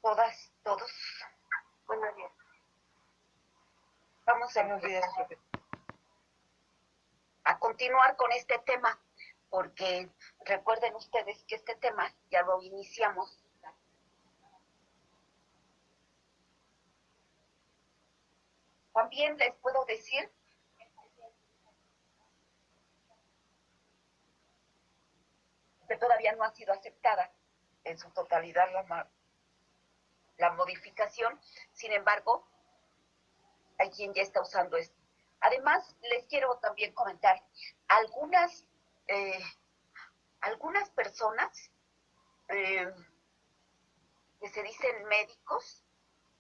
todas, todos. Buenos días. Vamos a continuar con este tema, porque recuerden ustedes que este tema ya lo iniciamos. También les puedo decir que todavía no ha sido aceptada en su totalidad la modificación. Sin embargo, hay quien ya está usando esto. Además, les quiero también comentar algunas personas que se dicen médicos,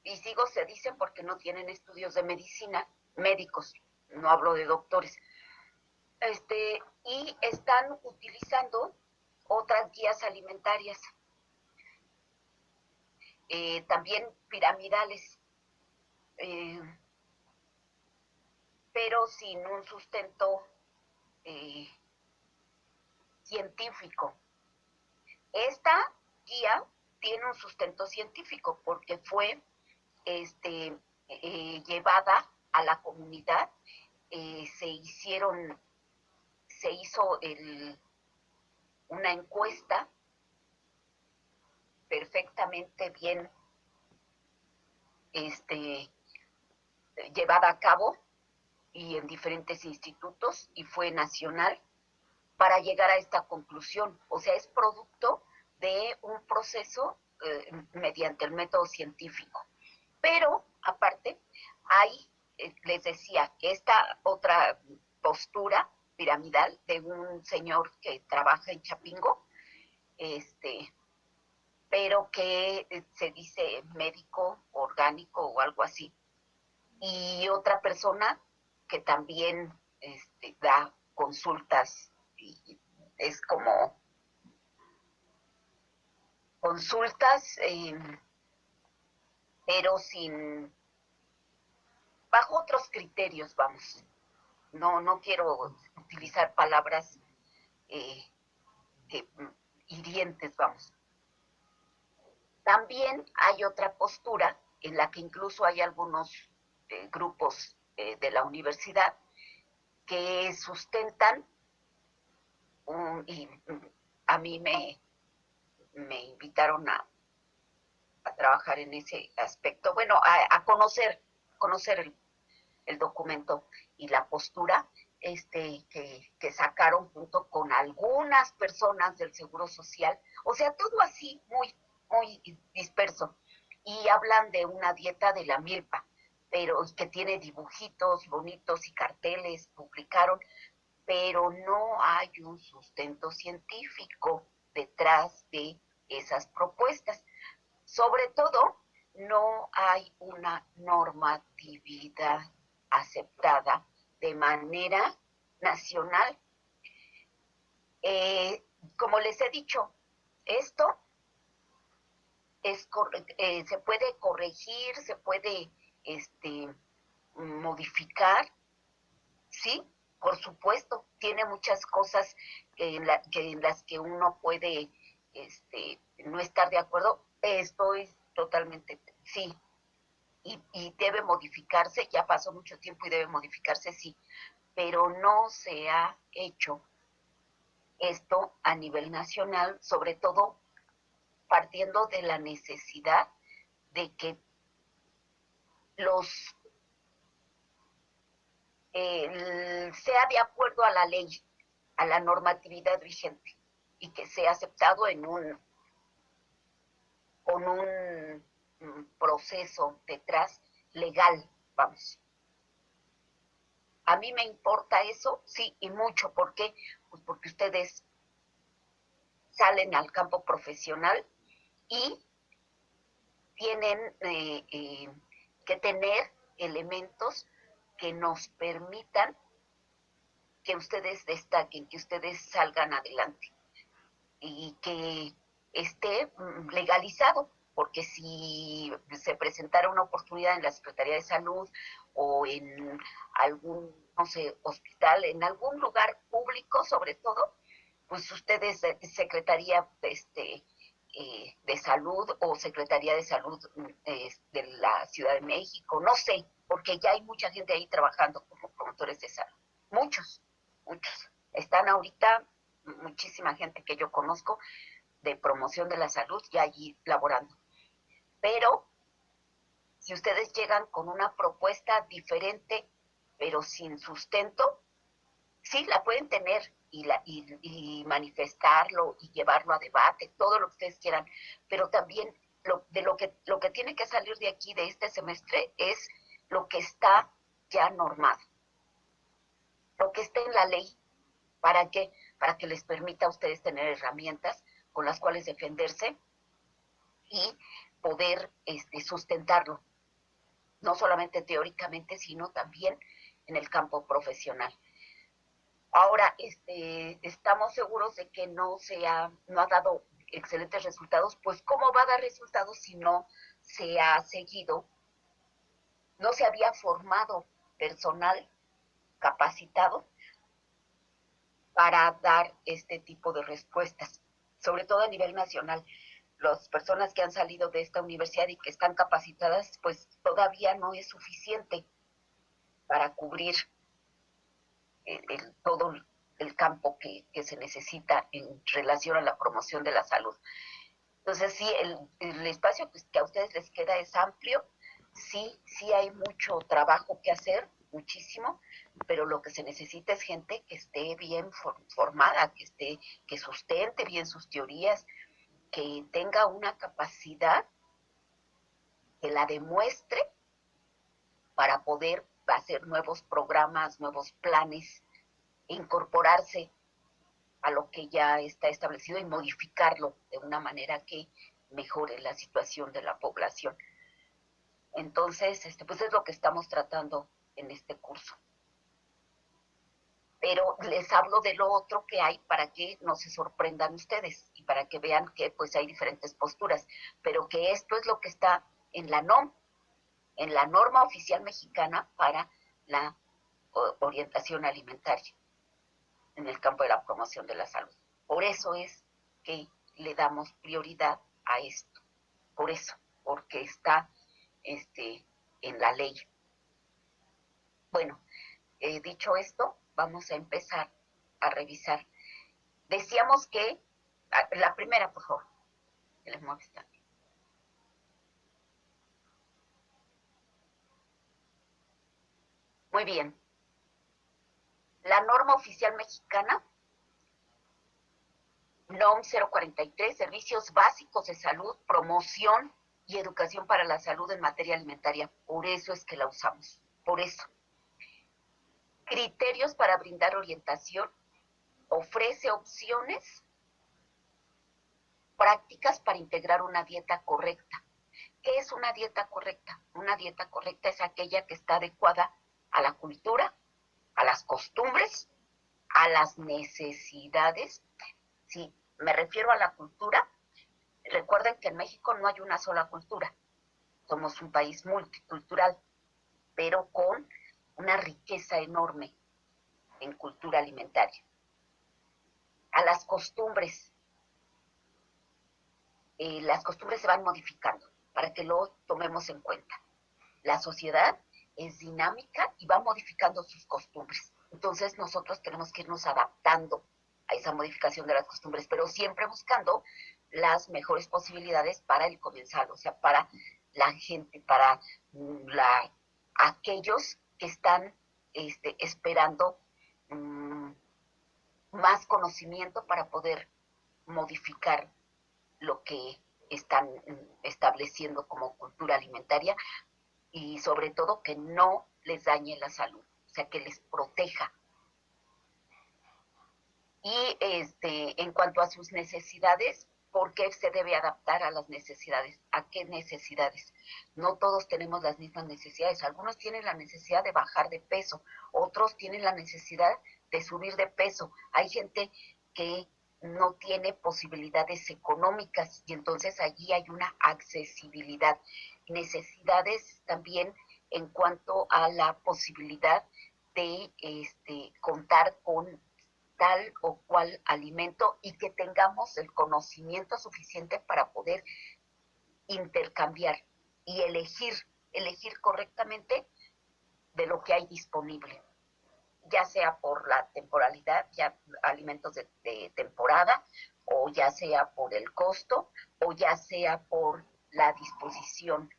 y digo se dicen porque no tienen estudios de medicina, médicos, no hablo de doctores, y están utilizando otras guías alimentarias, también piramidales, pero sin un sustento científico. Esta guía tiene un sustento científico porque fue llevada a la comunidad, se hizo una encuesta perfectamente bien llevada a cabo y en diferentes institutos, y fue nacional, para llegar a esta conclusión. O sea, es producto de un proceso mediante el método científico. Pero, aparte, hay, les decía, esta otra postura piramidal de un señor que trabaja en Chapingo, pero que se dice médico orgánico o algo así. Y otra persona que también da consultas, y es como consultas, pero bajo otros criterios, vamos. No quiero utilizar palabras hirientes, vamos. También hay otra postura en la que incluso hay algunos grupos de la universidad que sustentan, y a mí me invitaron a trabajar en ese aspecto, bueno, a conocer el documento y la postura que sacaron junto con algunas personas del Seguro Social, o sea, todo así muy, muy disperso, y hablan de una dieta de la milpa, pero que tiene dibujitos bonitos y carteles, publicaron, pero no hay un sustento científico detrás de esas propuestas. Sobre todo, no hay una normatividad aceptada de manera nacional. Como les he dicho, esto se puede corregir, se puede modificar, sí, por supuesto, tiene muchas cosas en las que uno puede no estar de acuerdo. Estoy totalmente, sí, y debe modificarse, ya pasó mucho tiempo y debe modificarse, sí, pero no se ha hecho esto a nivel nacional, sobre todo partiendo de la necesidad de que sea de acuerdo a la ley, a la normatividad vigente, y que sea aceptado con un proceso detrás legal, vamos. A mí me importa eso, sí, y mucho. ¿Por qué? Pues porque ustedes salen al campo profesional y tienen que tener elementos que nos permitan que ustedes destaquen, que ustedes salgan adelante y que esté legalizado, porque si se presentara una oportunidad en la Secretaría de Salud o en algún, no sé, hospital, en algún lugar público sobre todo, pues ustedes, Secretaría de Salud o Secretaría de Salud de la Ciudad de México, no sé, porque ya hay mucha gente ahí trabajando como promotores de salud. Muchos, muchos. Están ahorita muchísima gente que yo conozco de promoción de la salud ya allí laborando. Pero si ustedes llegan con una propuesta diferente, pero sin sustento, sí, la pueden tener y manifestarlo y llevarlo a debate, todo lo que ustedes quieran, pero también lo que tiene que salir de aquí, de este semestre, es lo que está ya normado, lo que está en la ley. ¿Para qué? Para que les permita a ustedes tener herramientas con las cuales defenderse y poder sustentarlo, no solamente teóricamente, sino también en el campo profesional. Ahora, estamos seguros de que no ha dado excelentes resultados. Pues ¿cómo va a dar resultados si no se ha seguido, no se había formado personal capacitado para dar este tipo de respuestas, sobre todo a nivel nacional? Las personas que han salido de esta universidad y que están capacitadas, pues todavía no es suficiente para cubrir todo el campo que se necesita en relación a la promoción de la salud. Entonces, sí, el espacio que a ustedes les queda es amplio, sí hay mucho trabajo que hacer, muchísimo, pero lo que se necesita es gente que esté bien formada, que sustente bien sus teorías, que tenga una capacidad, que la demuestre para poder hacer nuevos programas, nuevos planes, incorporarse a lo que ya está establecido y modificarlo de una manera que mejore la situación de la población. Entonces, pues es lo que estamos tratando en este curso. Pero les hablo de lo otro que hay para que no se sorprendan ustedes y para que vean que pues hay diferentes posturas, pero que esto es lo que está en la NOM, en la norma oficial mexicana para la orientación alimentaria en el campo de la promoción de la salud. Por eso es que le damos prioridad a esto, por eso, porque está en la ley. Bueno, dicho esto, vamos a empezar a revisar. Decíamos que, la primera, por favor, que les molesta. Muy bien. La norma oficial mexicana, NOM 043, Servicios Básicos de Salud, Promoción y Educación para la Salud en materia alimentaria. Por eso es que la usamos, por eso. Criterios para brindar orientación, ofrece opciones prácticas para integrar una dieta correcta. ¿Qué es una dieta correcta? Una dieta correcta es aquella que está adecuada a la cultura, a las costumbres, a las necesidades. Si me refiero a la cultura, recuerden que en México no hay una sola cultura. Somos un país multicultural, pero con una riqueza enorme en cultura alimentaria. A las costumbres se van modificando para que lo tomemos en cuenta. La sociedad es dinámica y va modificando sus costumbres. Entonces nosotros tenemos que irnos adaptando a esa modificación de las costumbres, pero siempre buscando las mejores posibilidades para el comensal, o sea, para la gente, para aquellos que están esperando más conocimiento para poder modificar lo que están estableciendo como cultura alimentaria y sobre todo que no les dañe la salud, o sea, que les proteja. Y en cuanto a sus necesidades, ¿por qué se debe adaptar a las necesidades? ¿A qué necesidades? No todos tenemos las mismas necesidades. Algunos tienen la necesidad de bajar de peso, otros tienen la necesidad de subir de peso. Hay gente que no tiene posibilidades económicas y entonces allí hay una accesibilidad. Necesidades también en cuanto a la posibilidad de contar con tal o cual alimento y que tengamos el conocimiento suficiente para poder intercambiar y elegir correctamente de lo que hay disponible, ya sea por la temporalidad, ya alimentos de temporada, o ya sea por el costo, o ya sea por la disposición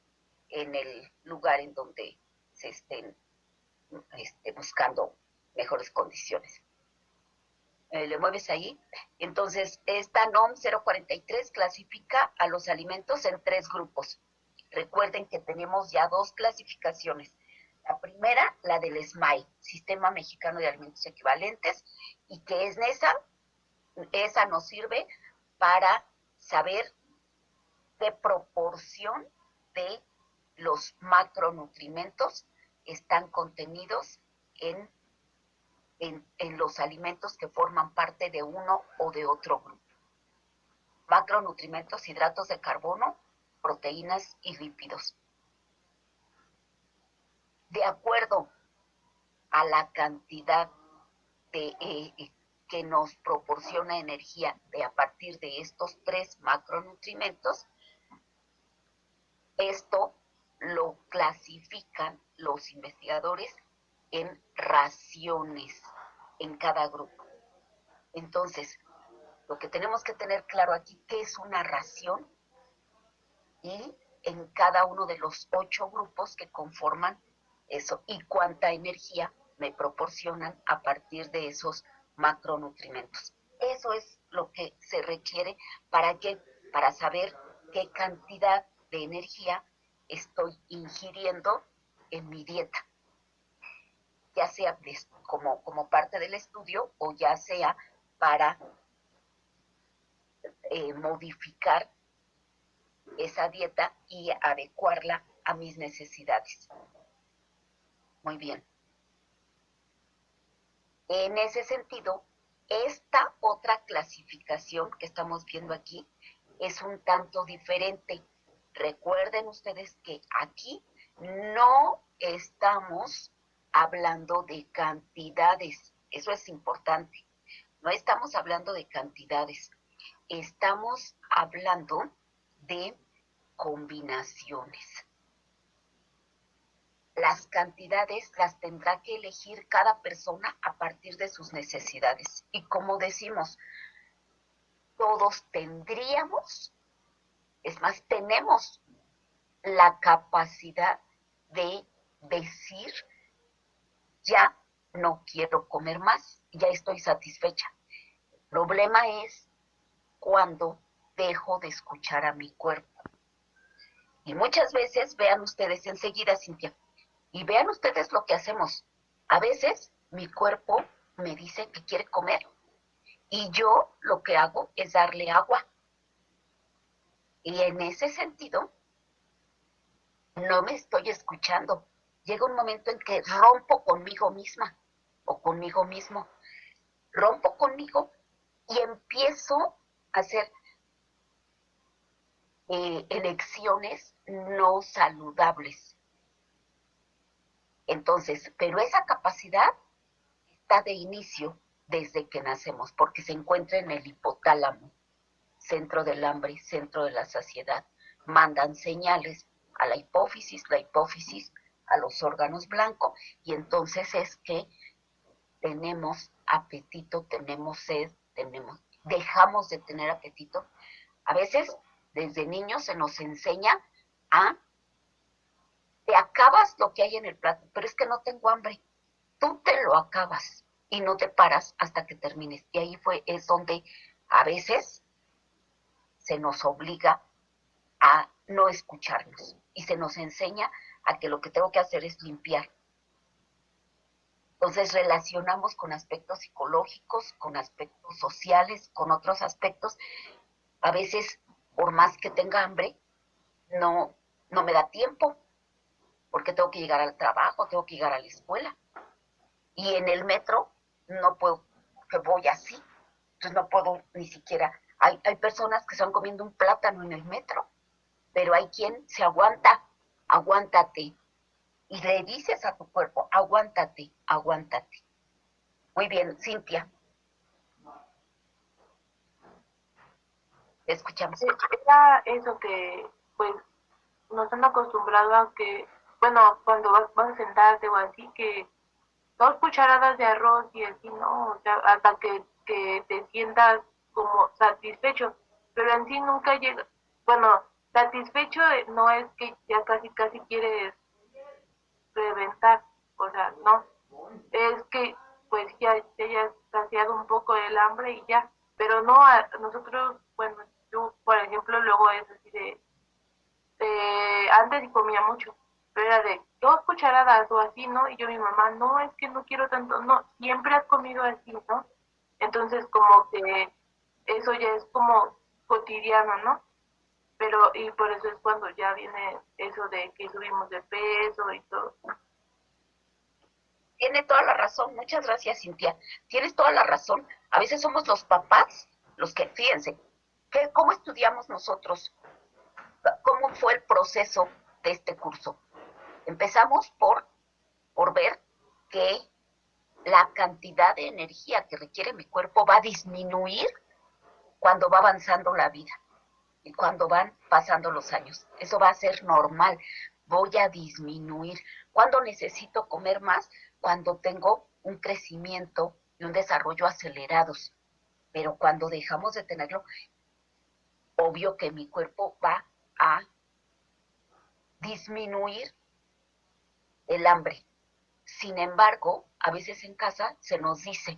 en el lugar en donde se estén buscando mejores condiciones. ¿Le mueves ahí? Entonces, esta NOM 043 clasifica a los alimentos en 3 grupos. Recuerden que tenemos ya 2 clasificaciones. La primera, la del SMAE, Sistema Mexicano de Alimentos Equivalentes, y que es esa nos sirve para saber qué proporción de los macronutrientes están contenidos en los alimentos que forman parte de uno o de otro grupo. Macronutrientes, hidratos de carbono, proteínas y lípidos. De acuerdo a la cantidad que nos proporciona energía a partir de estos 3 macronutrientes, esto lo clasifican los investigadores en raciones en cada grupo. Entonces, lo que tenemos que tener claro aquí, ¿qué es una ración? Y en cada uno de los 8 grupos que conforman eso, y cuánta energía me proporcionan a partir de esos macronutrientes. Eso es lo que se requiere para saber qué cantidad de energía estoy ingiriendo en mi dieta, ya sea como parte del estudio o ya sea para modificar esa dieta y adecuarla a mis necesidades. Muy bien. En ese sentido, esta otra clasificación que estamos viendo aquí es un tanto diferente. Recuerden ustedes que aquí no estamos hablando de cantidades. Eso es importante. No estamos hablando de cantidades. Estamos hablando de combinaciones. Las cantidades las tendrá que elegir cada persona a partir de sus necesidades. Y como decimos, todos tendríamos, es más, tenemos la capacidad de decir, ya no quiero comer más, ya estoy satisfecha. El problema es cuando dejo de escuchar a mi cuerpo. Y muchas veces, vean ustedes enseguida, Cintia, y vean ustedes lo que hacemos. A veces mi cuerpo me dice que quiere comer y yo lo que hago es darle agua. Y en ese sentido, no me estoy escuchando. Llega un momento en que rompo conmigo misma o conmigo mismo. Rompo conmigo y empiezo a hacer elecciones no saludables. Entonces, pero esa capacidad está de inicio desde que nacemos, porque se encuentra en el hipotálamo, centro del hambre, centro de la saciedad. Mandan señales a la hipófisis a los órganos blancos, y entonces es que tenemos apetito, tenemos sed, dejamos de tener apetito. A veces, desde niños se nos enseña te acabas lo que hay en el plato, pero es que no tengo hambre. Tú te lo acabas y no te paras hasta que termines. Y ahí es donde a veces se nos obliga a no escucharnos y se nos enseña a que lo que tengo que hacer es limpiar. Entonces relacionamos con aspectos psicológicos, con aspectos sociales, con otros aspectos. A veces, por más que tenga hambre, no me da tiempo, porque tengo que llegar al trabajo, tengo que llegar a la escuela. Y en el metro no puedo, que voy así, entonces no puedo ni siquiera. Hay personas que están comiendo un plátano en el metro, pero hay quien se aguanta, aguántate. Y le dices a tu cuerpo, aguántate, aguántate. Muy bien, Cintia. Te escuchamos. Era eso que, pues, nos han acostumbrado a que, bueno, cuando vas a sentarte o así, que 2 cucharadas de arroz y así, ¿no? O sea, hasta que te sientas como satisfecho, pero en sí nunca llega, bueno, satisfecho no es que ya casi casi quieres reventar, o sea, no, es que pues ya te hayas saciado un poco el hambre y ya, pero no a nosotros, bueno, yo por ejemplo luego es así de antes sí comía mucho, pero era de 2 cucharadas o así, ¿no? Y yo mi mamá, no, es que no quiero tanto, no, siempre has comido así, ¿no? Entonces como que eso ya es como cotidiano, ¿no? Pero, y por eso es cuando ya viene eso de que subimos de peso y todo. Tiene toda la razón. Muchas gracias, Cintia. Tienes toda la razón. A veces somos los papás los que, fíjense, ¿cómo estudiamos nosotros? ¿Cómo fue el proceso de este curso? Empezamos por ver que la cantidad de energía que requiere mi cuerpo va a disminuir cuando va avanzando la vida y cuando van pasando los años. Eso va a ser normal. Voy a disminuir. ¿Cuándo necesito comer más? Cuando tengo un crecimiento y un desarrollo acelerados. Pero cuando dejamos de tenerlo, obvio que mi cuerpo va a disminuir el hambre. Sin embargo, a veces en casa se nos dice,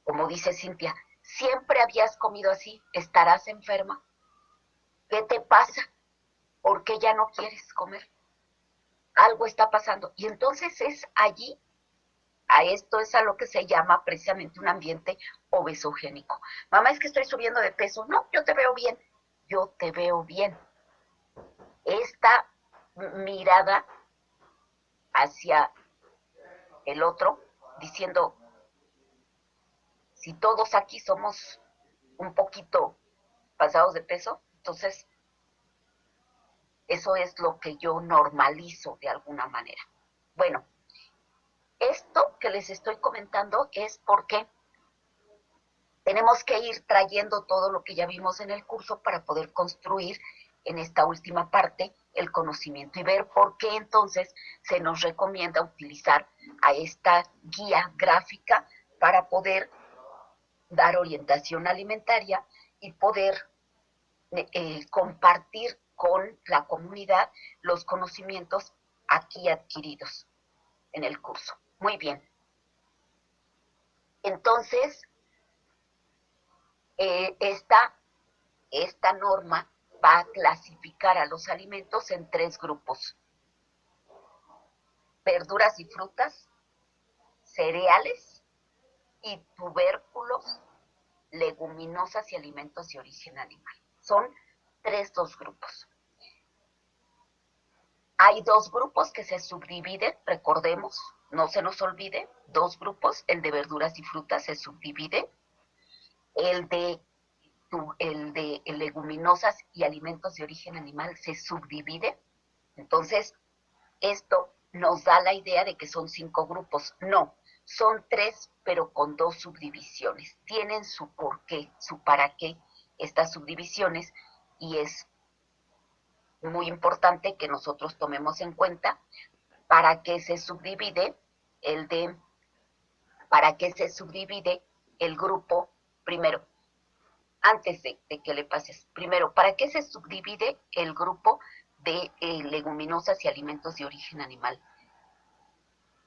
como dice Cintia, siempre habías comido así, estarás enferma. ¿Qué te pasa? ¿Por qué ya no quieres comer? Algo está pasando. Y entonces es allí, a esto es a lo que se llama precisamente un ambiente obesogénico. Mamá, es que estoy subiendo de peso. No, yo te veo bien. Yo te veo bien. Esta mirada hacia el otro, diciendo, si todos aquí somos un poquito pasados de peso, entonces eso es lo que yo normalizo de alguna manera. Bueno, esto que les estoy comentando es porque tenemos que ir trayendo todo lo que ya vimos en el curso para poder construir en esta última parte el conocimiento y ver por qué entonces se nos recomienda utilizar a esta guía gráfica para poder dar orientación alimentaria y poder compartir con la comunidad los conocimientos aquí adquiridos en el curso. Muy bien. Entonces, esta norma va a clasificar a los alimentos en 3 grupos: verduras y frutas, cereales y tubérculos, leguminosas y alimentos de origen animal. Son dos grupos. Hay 2 grupos que se subdividen, recordemos, no se nos olvide, 2 grupos, el de verduras y frutas se subdivide, el de leguminosas y alimentos de origen animal se subdivide. Entonces, esto nos da la idea de que son 5 grupos. No, son 3, pero con 2 subdivisiones. Tienen su porqué, su para qué estas subdivisiones, y es muy importante que nosotros tomemos en cuenta para qué se subdivide el de, para qué se subdivide el grupo primero. Antes de que le pases, primero, ¿para qué se subdivide el grupo de leguminosas y alimentos de origen animal?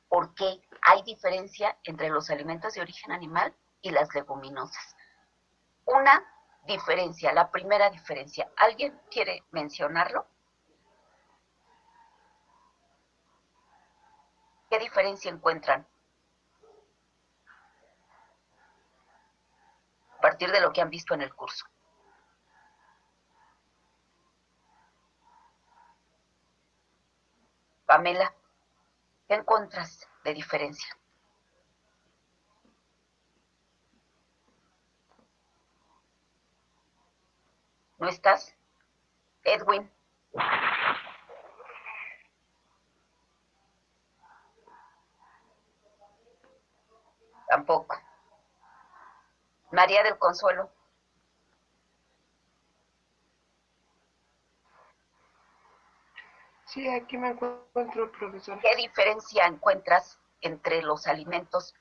Porque hay diferencia entre los alimentos de origen animal y las leguminosas. Una diferencia, la primera diferencia, ¿alguien quiere mencionarlo? ¿Qué diferencia encuentran a partir de lo que han visto en el curso? Pamela, ¿qué encuentras de diferencia? ¿No estás? Edwin, tampoco. María del Consuelo, Sí, aquí me encuentro, profesor. ¿Qué diferencia encuentras entre los alimentos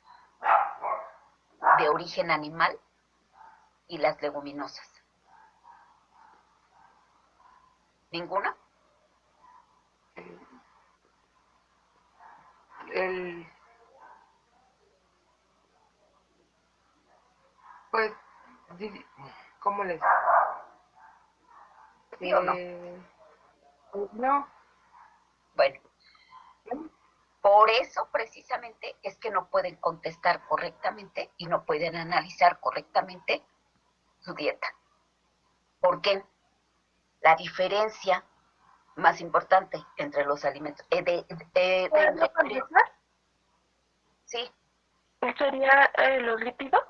de origen animal y las leguminosas? ¿Ninguna? El, pues, ¿cómo les? ¿Sí o no? No. Bueno, por eso precisamente es que no pueden contestar correctamente y no pueden analizar correctamente su dieta. ¿Por qué? La diferencia más importante entre los alimentos. ¿Puedes no contestar? Sí, ¿Sería los lípidos?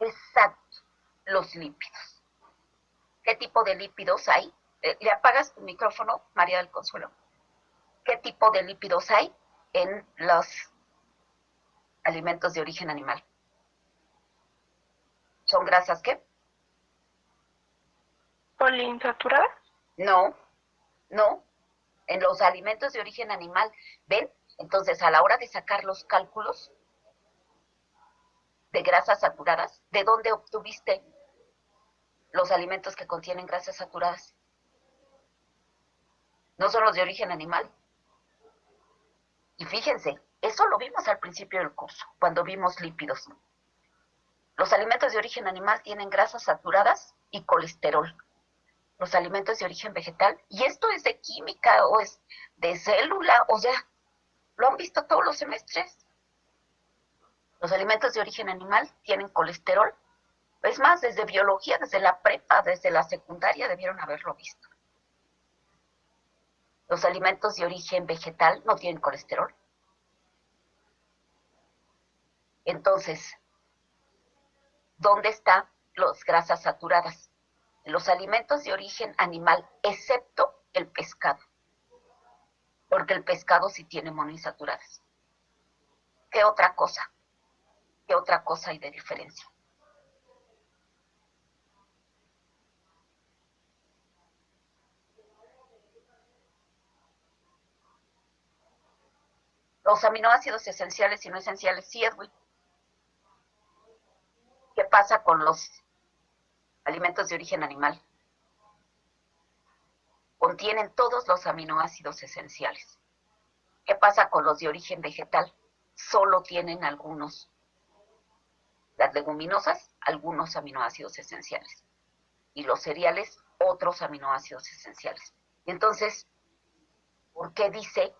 exacto, los lípidos. ¿Qué tipo de lípidos hay? ¿Le apagas tu micrófono, María del Consuelo? ¿Qué tipo de lípidos hay en los alimentos de origen animal? ¿Son grasas qué? ¿Poliinsaturadas? No, no. En los alimentos de origen animal, ¿ven? Entonces, a la hora de sacar los cálculos de grasas saturadas, ¿de dónde obtuviste los alimentos que contienen grasas saturadas? No son los de origen animal. Y fíjense, eso lo vimos al principio del curso, cuando vimos lípidos. Los alimentos de origen animal tienen grasas saturadas y colesterol. Los alimentos de origen vegetal, y esto es de química o es de célula, o sea, lo han visto todos los semestres. Los alimentos de origen animal tienen colesterol. Es más, desde biología, desde la prepa, desde la secundaria debieron haberlo visto. Los alimentos de origen vegetal no tienen colesterol. Entonces, ¿dónde están las grasas saturadas? Los alimentos de origen animal, excepto el pescado, porque el pescado sí tiene monoinsaturadas. ¿Qué otra cosa? ¿Qué otra cosa hay de diferencia? Los aminoácidos esenciales y no esenciales, sí, Edwin. ¿Qué pasa con los alimentos de origen animal? Contienen todos los aminoácidos esenciales. ¿Qué pasa con los de origen vegetal? Solo tienen algunos. Las leguminosas, algunos aminoácidos esenciales. Y los cereales, otros aminoácidos esenciales. Y entonces, ¿por qué dice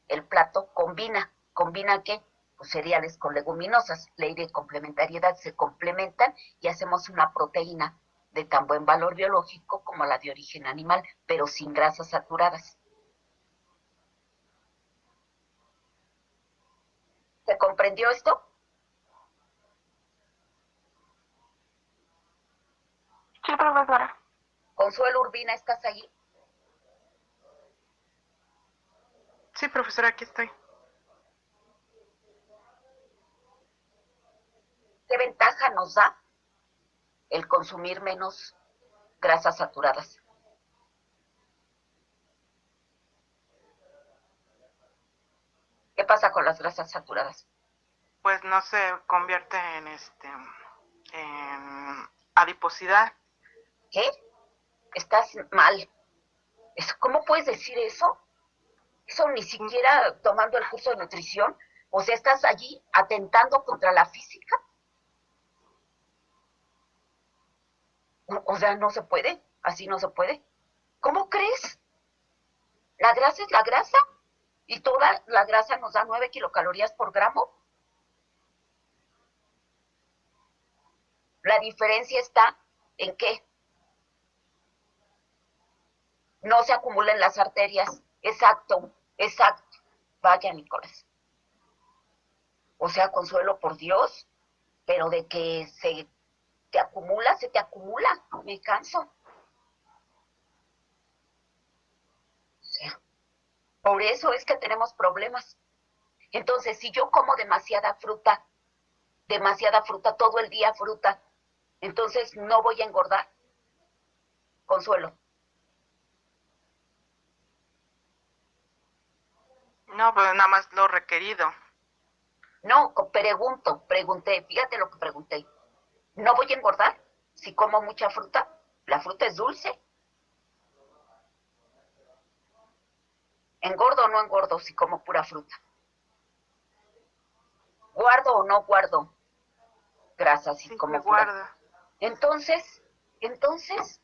el plato combina? ¿Combina qué? Pues cereales con leguminosas. Ley de complementariedad, se complementan y hacemos una proteína de tan buen valor biológico como la de origen animal, pero sin grasas saturadas. ¿Se comprendió esto? Sí, profesora. Consuelo Urbina, ¿estás ahí? Sí, profesora, aquí estoy. ¿Qué ventaja nos da el consumir menos grasas saturadas? ¿Qué pasa con las grasas saturadas? Pues no se convierte en adiposidad. ¿Qué? Estás mal. ¿Cómo puedes decir eso? Eso ni siquiera tomando el curso de nutrición. O sea, estás allí atentando contra la física. O sea, no se puede. Así no se puede. ¿Cómo crees? La grasa es la grasa. Y toda la grasa nos da 9 kilocalorías por gramo. La diferencia está en que no se acumula en las arterias. Exacto, exacto. Vaya, Nicolás. O sea, Consuelo, por Dios, pero de que se te acumula, se te acumula. Me canso. O sea, por eso es que tenemos problemas. Entonces, si yo como demasiada fruta, todo el día fruta, entonces no voy a engordar. Consuelo. No, pues nada más lo requerido. No, pregunté, fíjate lo que pregunté. ¿No voy a engordar si como mucha fruta? La fruta es dulce. ¿Engordo o no engordo si como pura fruta? ¿Guardo o no guardo grasas si Sí, se como pura fruta? guarda. Entonces,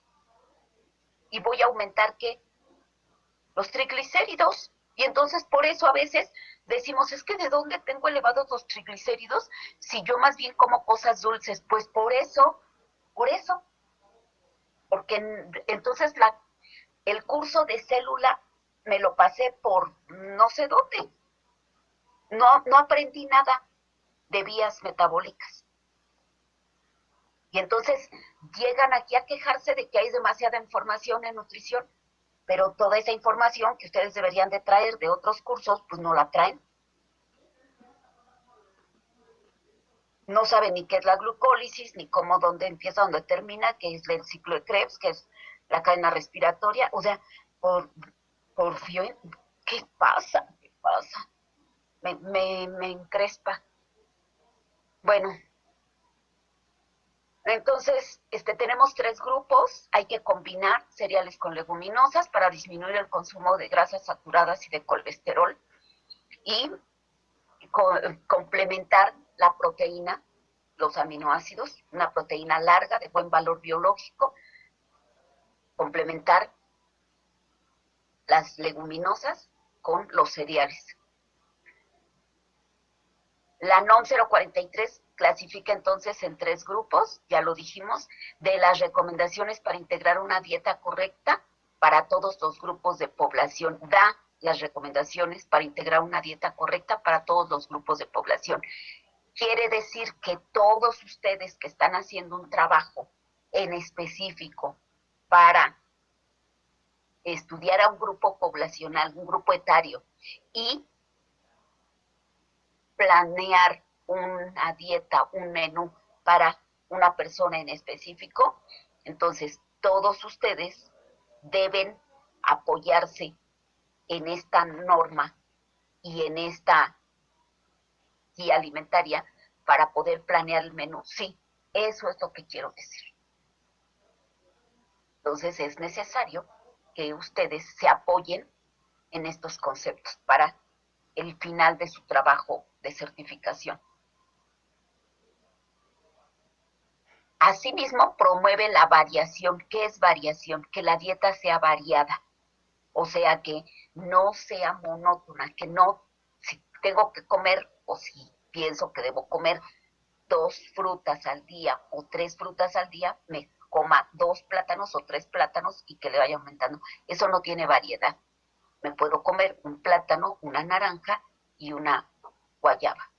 ¿y voy a aumentar qué? Los triglicéridos. Y entonces por eso a veces decimos, es que ¿de dónde tengo elevados los triglicéridos si yo más bien como cosas dulces? Pues por eso, porque entonces el curso de célula me lo pasé por no sé dónde. No aprendí nada de vías metabólicas. Y entonces llegan aquí a quejarse de que hay demasiada información en nutrición, pero toda esa información que ustedes deberían de traer de otros cursos, pues no la traen. No saben ni qué es la glucólisis, ni cómo, dónde empieza, dónde termina, qué es el ciclo de Krebs, qué es la cadena respiratoria. O sea, por fin, ¿qué pasa? ¿Qué pasa? Me encrespa. Bueno, entonces, tenemos 3 grupos, hay que combinar cereales con leguminosas para disminuir el consumo de grasas saturadas y de colesterol y complementar la proteína, los aminoácidos, una proteína larga de buen valor biológico, complementar las leguminosas con los cereales. La NOM 043 clasifica entonces en 3 grupos, ya lo dijimos, de las recomendaciones para integrar una dieta correcta para todos los grupos de población. Da las recomendaciones para integrar una dieta correcta para todos los grupos de población. Quiere decir que todos ustedes que están haciendo un trabajo en específico para estudiar a un grupo poblacional, un grupo etario, y planear una dieta, un menú para una persona en específico, entonces todos ustedes deben apoyarse en esta norma y en esta guía alimentaria para poder planear el menú. Sí, eso es lo que quiero decir. Entonces es necesario que ustedes se apoyen en estos conceptos para el final de su trabajo de certificación. Asimismo, promueve la variación. ¿Qué es variación? Que la dieta sea variada, o sea, que no sea monótona, que no, si tengo que comer o si pienso que debo comer 2 frutas al día o 3 frutas al día, me coma 2 plátanos o 3 plátanos y que le vaya aumentando. Eso no tiene variedad. Me puedo comer un plátano, una naranja y una guayaba.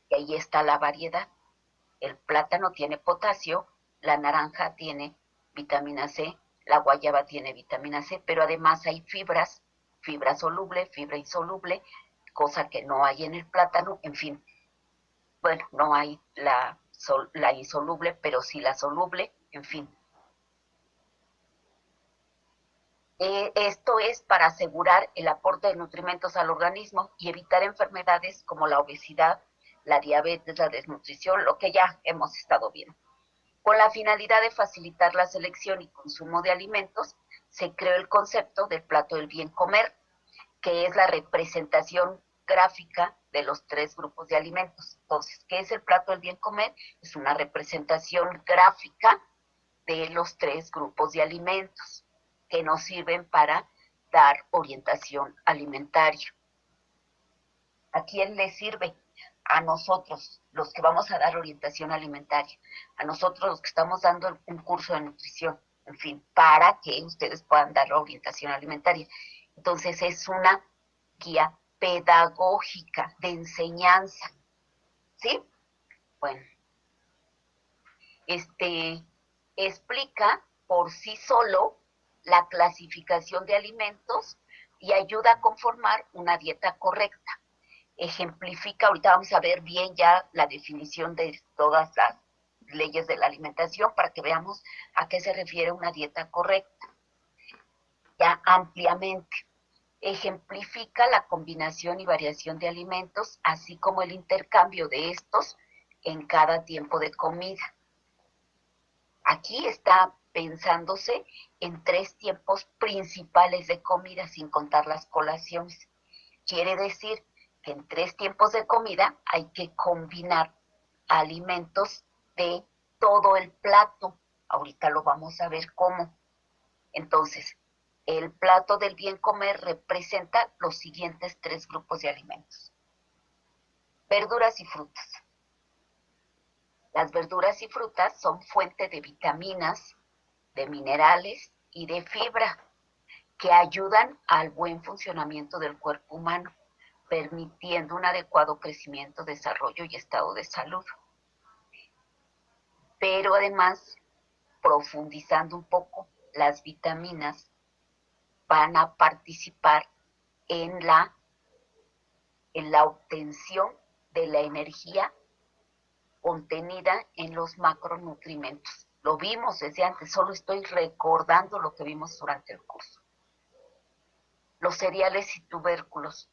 Y ahí está la variedad. El plátano tiene potasio, la naranja tiene vitamina C, la guayaba tiene vitamina C, pero además hay fibras, fibra soluble, fibra insoluble, cosa que no hay en el plátano, en fin. Bueno, no hay la insoluble, pero sí la soluble, en fin. Esto es para asegurar el aporte de nutrimentos al organismo y evitar enfermedades como la obesidad, la diabetes, la desnutrición, lo que ya hemos estado viendo. Con la finalidad de facilitar la selección y consumo de alimentos, se creó el concepto del plato del bien comer, que es la representación gráfica de los 3 grupos de alimentos. Entonces, ¿qué es el plato del bien comer? Es una representación gráfica de los 3 grupos de alimentos que nos sirven para dar orientación alimentaria. ¿A quién le sirve? A nosotros, los que vamos a dar orientación alimentaria, a nosotros los que estamos dando un curso de nutrición, en fin, para que ustedes puedan dar la orientación alimentaria. Entonces es una guía pedagógica de enseñanza, ¿sí? Bueno, explica por sí solo la clasificación de alimentos y ayuda a conformar una dieta correcta. Ejemplifica, ahorita vamos a ver bien ya la definición de todas las leyes de la alimentación para que veamos a qué se refiere una dieta correcta, ya ampliamente. Ejemplifica la combinación y variación de alimentos, así como el intercambio de estos en cada tiempo de comida. Aquí está pensándose en 3 tiempos principales de comida, sin contar las colaciones. Quiere decir que en 3 tiempos de comida hay que combinar alimentos de todo el plato. Ahorita lo vamos a ver cómo. Entonces, el plato del bien comer representa los siguientes 3 grupos de alimentos. Verduras y frutas. Las verduras y frutas son fuente de vitaminas, de minerales y de fibra que ayudan al buen funcionamiento del cuerpo humano, permitiendo un adecuado crecimiento, desarrollo y estado de salud. Pero además, profundizando un poco, las vitaminas van a participar en la obtención de la energía contenida en los macronutrientes. Lo vimos desde antes, solo estoy recordando lo que vimos durante el curso. Los cereales y tubérculos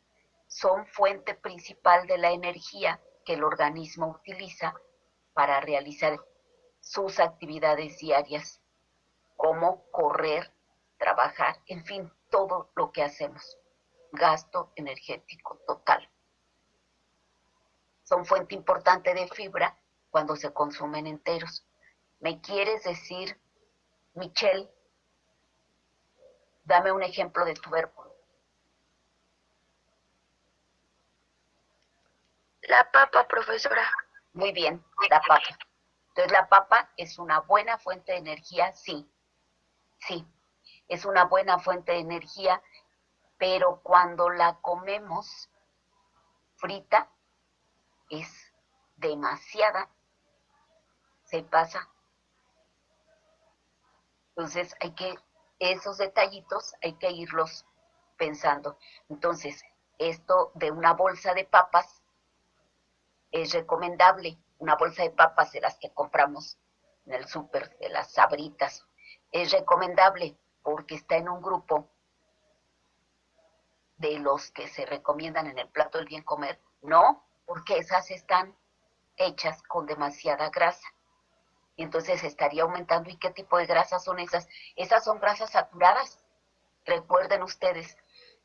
son fuente principal de la energía que el organismo utiliza para realizar sus actividades diarias, como correr, trabajar, en fin, todo lo que hacemos. Gasto energético total. Son fuente importante de fibra cuando se consumen enteros. ¿Me quieres decir, Michelle, dame un ejemplo de tubérculo? La papa, profesora. Muy bien, la papa. Entonces, la papa es una buena fuente de energía, sí, sí, es una buena fuente de energía, pero cuando la comemos frita es demasiada, se pasa. Entonces, esos detallitos hay que irlos pensando. Entonces, esto de una bolsa de papas es recomendable. Una bolsa de papas de las que compramos en el súper, de las Sabritas, es recomendable porque está en un grupo de los que se recomiendan en el plato del bien comer. No, porque esas están hechas con demasiada grasa. Y entonces estaría aumentando. ¿Y qué tipo de grasas son esas? Esas son grasas saturadas. Recuerden ustedes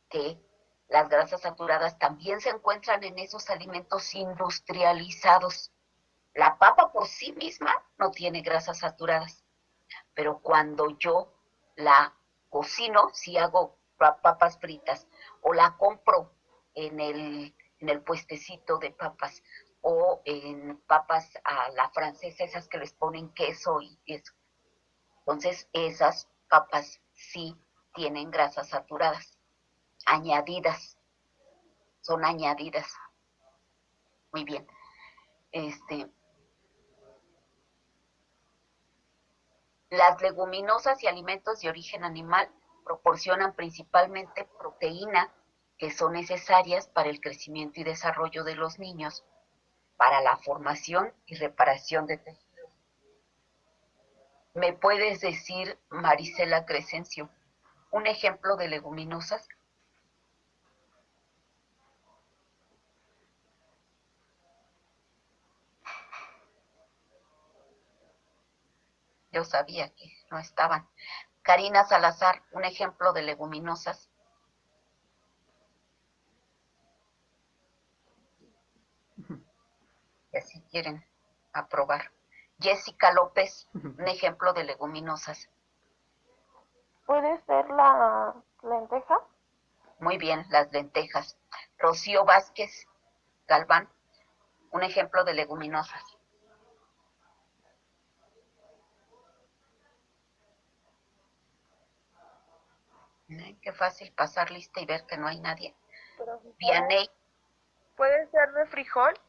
que las grasas saturadas también se encuentran en esos alimentos industrializados. La papa por sí misma no tiene grasas saturadas, pero cuando yo la cocino, si hago papas fritas o la compro en el puestecito de papas o en papas a la francesa, esas que les ponen queso y eso. Entonces, esas papas sí tienen grasas saturadas, añadidas, son añadidas. Muy bien. Las leguminosas y alimentos de origen animal proporcionan principalmente proteína que son necesarias para el crecimiento y desarrollo de los niños, para la formación y reparación de tejidos. ¿Me puedes decir, Marisela Crescencio, un ejemplo de leguminosas? Yo sabía que no estaban. Karina Salazar, un ejemplo de leguminosas. Que si quieren aprobar. Jessica López, un ejemplo de leguminosas. ¿Puede ser la lenteja? Muy bien, las lentejas. Rocío Vázquez Galván, un ejemplo de leguminosas. Qué fácil pasar lista y ver que no hay nadie. Vianey. ¿Puede ser de frijol?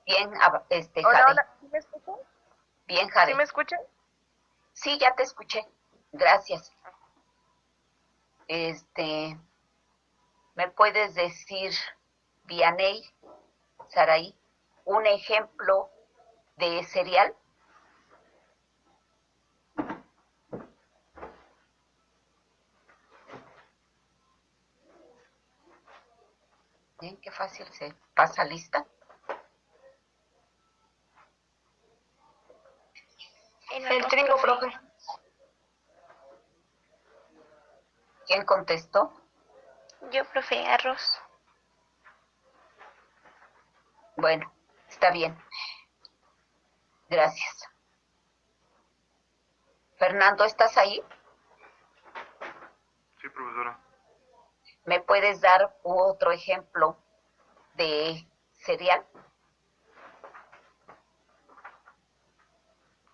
Bien, Hola, Jade. hola, ¿sí me escuchan? Bien, Jade. ¿Sí me escuchan? Sí, ya te escuché. Gracias. ¿Me puedes decir, Vianey, Saraí, un ejemplo de cereal? Bien, qué fácil se pasa lista. El trigo, profe. ¿Quién contestó? Yo, profe, arroz. Bueno, está bien. Gracias. Fernando, ¿estás ahí? Sí, profesora. ¿Me puedes dar otro ejemplo de cereal?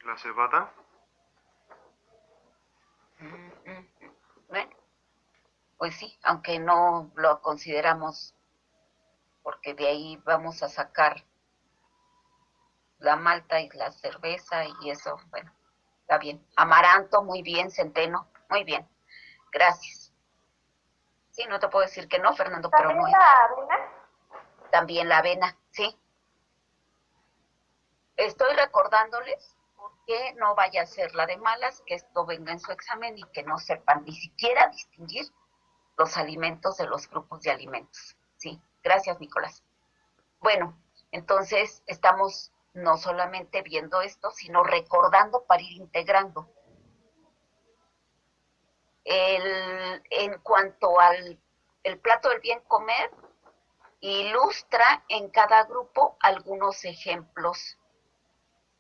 La cebada. Bueno, pues sí, aunque no lo consideramos, porque de ahí vamos a sacar la malta y la cerveza y eso, bueno, está bien. Amaranto, muy bien. Centeno, muy bien. Gracias. Sí, no te puedo decir que no, Fernando, pero no es. ¿La avena? También la avena, sí. Estoy recordándoles que no vaya a ser la de malas, que esto venga en su examen y que no sepan ni siquiera distinguir los alimentos de los grupos de alimentos. Sí, gracias, Nicolás. Bueno, entonces estamos no solamente viendo esto, sino recordando para ir integrando. En cuanto al el plato del bien comer, ilustra en cada grupo algunos ejemplos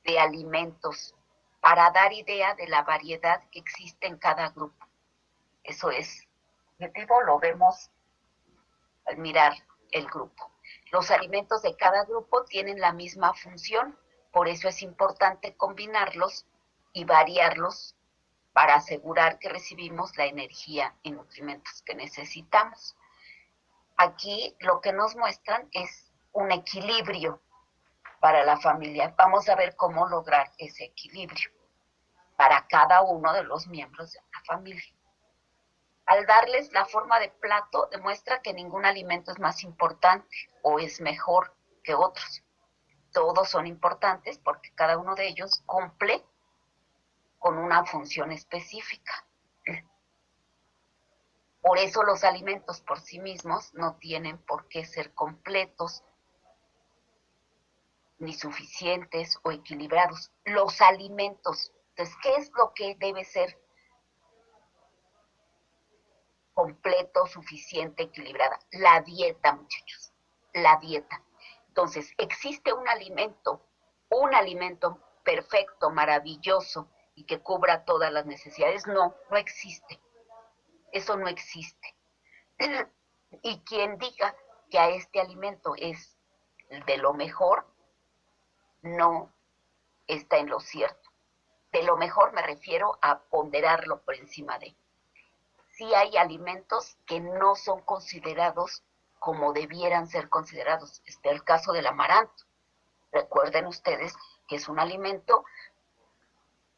de alimentos para dar idea de la variedad que existe en cada grupo. Eso es objetivo, lo vemos al mirar el grupo. Los alimentos de cada grupo tienen la misma función, por eso es importante combinarlos y variarlos para asegurar que recibimos la energía y nutrimentos que necesitamos. Aquí lo que nos muestran es un equilibrio para la familia. Vamos a ver cómo lograr ese equilibrio para cada uno de los miembros de la familia. Al darles la forma de plato, demuestra que ningún alimento es más importante o es mejor que otros. Todos son importantes porque cada uno de ellos cumple con una función específica. Por eso los alimentos por sí mismos no tienen por qué ser completos, ni suficientes o equilibrados. Los alimentos. Entonces, ¿qué es lo que debe ser completo, suficiente, equilibrada? La dieta, muchachos. La dieta. Entonces, ¿existe un alimento perfecto, maravilloso y que cubra todas las necesidades? No, no existe. Eso no existe. Y quien diga que a este alimento es de lo mejor, no está en lo cierto. De lo mejor me refiero a ponderarlo por encima de. Sí hay alimentos que no son considerados como debieran ser considerados. Este es el caso del amaranto. Recuerden ustedes que es un alimento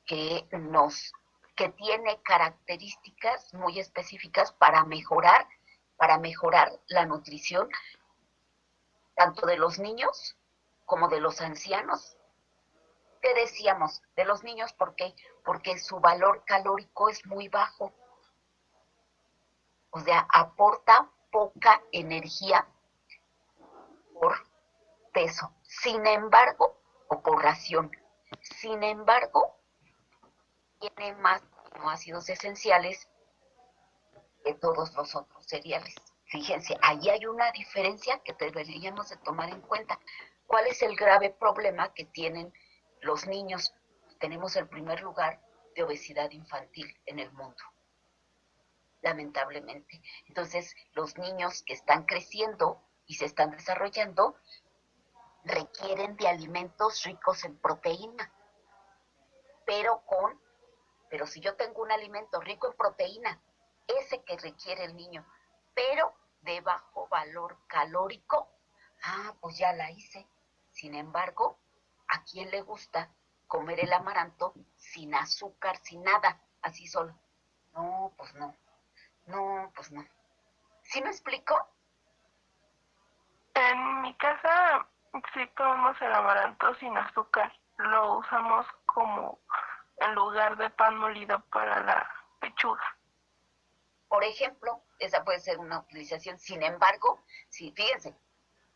que tiene características muy específicas para mejorar la nutrición tanto de los niños como de los ancianos. ¿Qué decíamos? De los niños, ¿por qué? Porque su valor calórico es muy bajo. O sea, aporta poca energía por peso. Sin embargo, o por ración. Sin embargo, tiene más aminoácidos esenciales que todos los otros cereales. Fíjense, ahí hay una diferencia que deberíamos de tomar en cuenta. ¿Cuál es el grave problema que tienen los niños? Tenemos el primer lugar de obesidad infantil en el mundo, lamentablemente. Entonces, los niños que están creciendo y se están desarrollando requieren de alimentos ricos en proteína, pero si yo tengo un alimento rico en proteína, ese que requiere el niño, pero de bajo valor calórico, pues ya la hice. Sin embargo, ¿a quién le gusta comer el amaranto sin azúcar, sin nada, así solo? No, pues no. No, pues no. ¿Sí me explico? En mi casa sí comemos el amaranto sin azúcar. Lo usamos como en lugar de pan molido para la pechuga. Por ejemplo, esa puede ser una utilización. Sin embargo, sí, fíjense,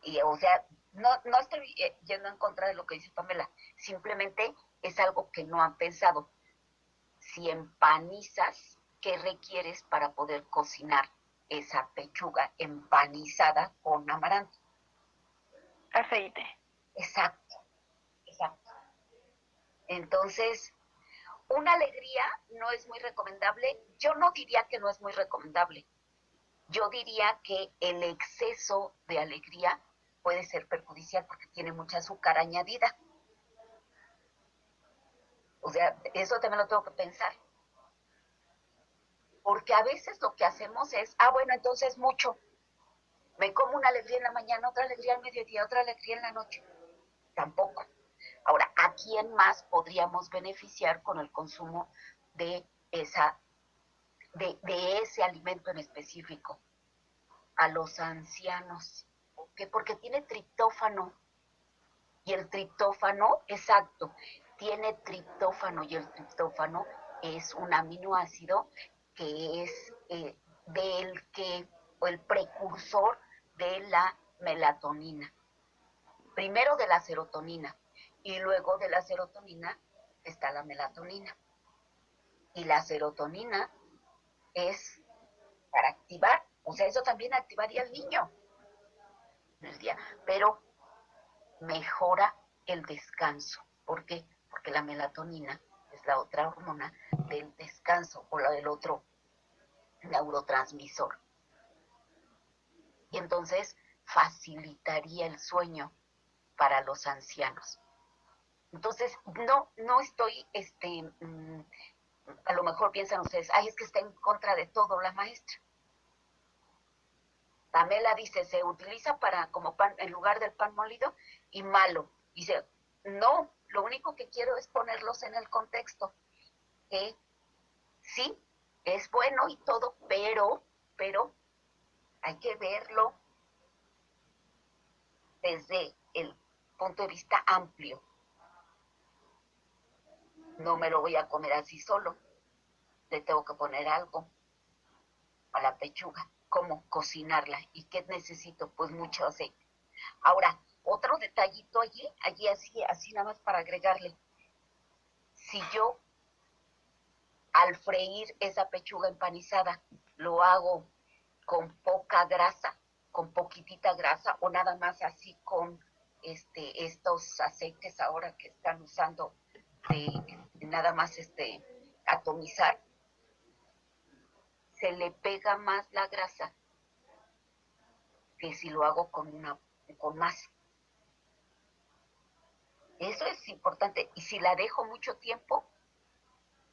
y, o sea, no estoy yendo en contra de lo que dice Pamela, simplemente es algo que no han pensado. Si empanizas, ¿qué requieres para poder cocinar esa pechuga empanizada con amaranto? Aceite. Exacto, exacto. Entonces, una alegría no es muy recomendable. Yo no diría que no es muy recomendable. Yo diría que el exceso de alegría puede ser perjudicial porque tiene mucha azúcar añadida. O sea, eso también lo tengo que pensar. Porque a veces lo que hacemos es, bueno, entonces mucho. Me como una alegría en la mañana, otra alegría al mediodía, otra alegría en la noche. Tampoco. Ahora, ¿a quién más podríamos beneficiar con el consumo de de ese alimento en específico? A los ancianos. ¿Por qué? Porque tiene triptófano. Y el triptófano, exacto, tiene triptófano y el triptófano es un aminoácido que es o el precursor de la melatonina. Primero de la serotonina y luego de la serotonina está la melatonina. Y la serotonina es para activar, o sea, eso también activaría al niño en el día, pero mejora el descanso. ¿Por qué? Porque la melatonina es la otra hormona del descanso o la del otro neurotransmisor. Y entonces facilitaría el sueño para los ancianos. Entonces, no estoy, a lo mejor piensan ustedes, es que está en contra de todo la maestra. Pamela dice, se utiliza para como pan en lugar del pan molido y malo. Dice, no, lo único que quiero es ponerlos en el contexto. Que sí, es bueno y todo, pero hay que verlo desde el punto de vista amplio. No me lo voy a comer así solo. Le tengo que poner algo a la pechuga. ¿Cómo cocinarla? ¿Y qué necesito? Pues mucho aceite. Ahora, otro detallito allí así nada más para agregarle. Si yo al freír esa pechuga empanizada lo hago con poca grasa, con poquitita grasa o nada más así con estos aceites ahora que están usando de nada más atomizar, se le pega más la grasa que si lo hago con más. Eso es importante. Y si la dejo mucho tiempo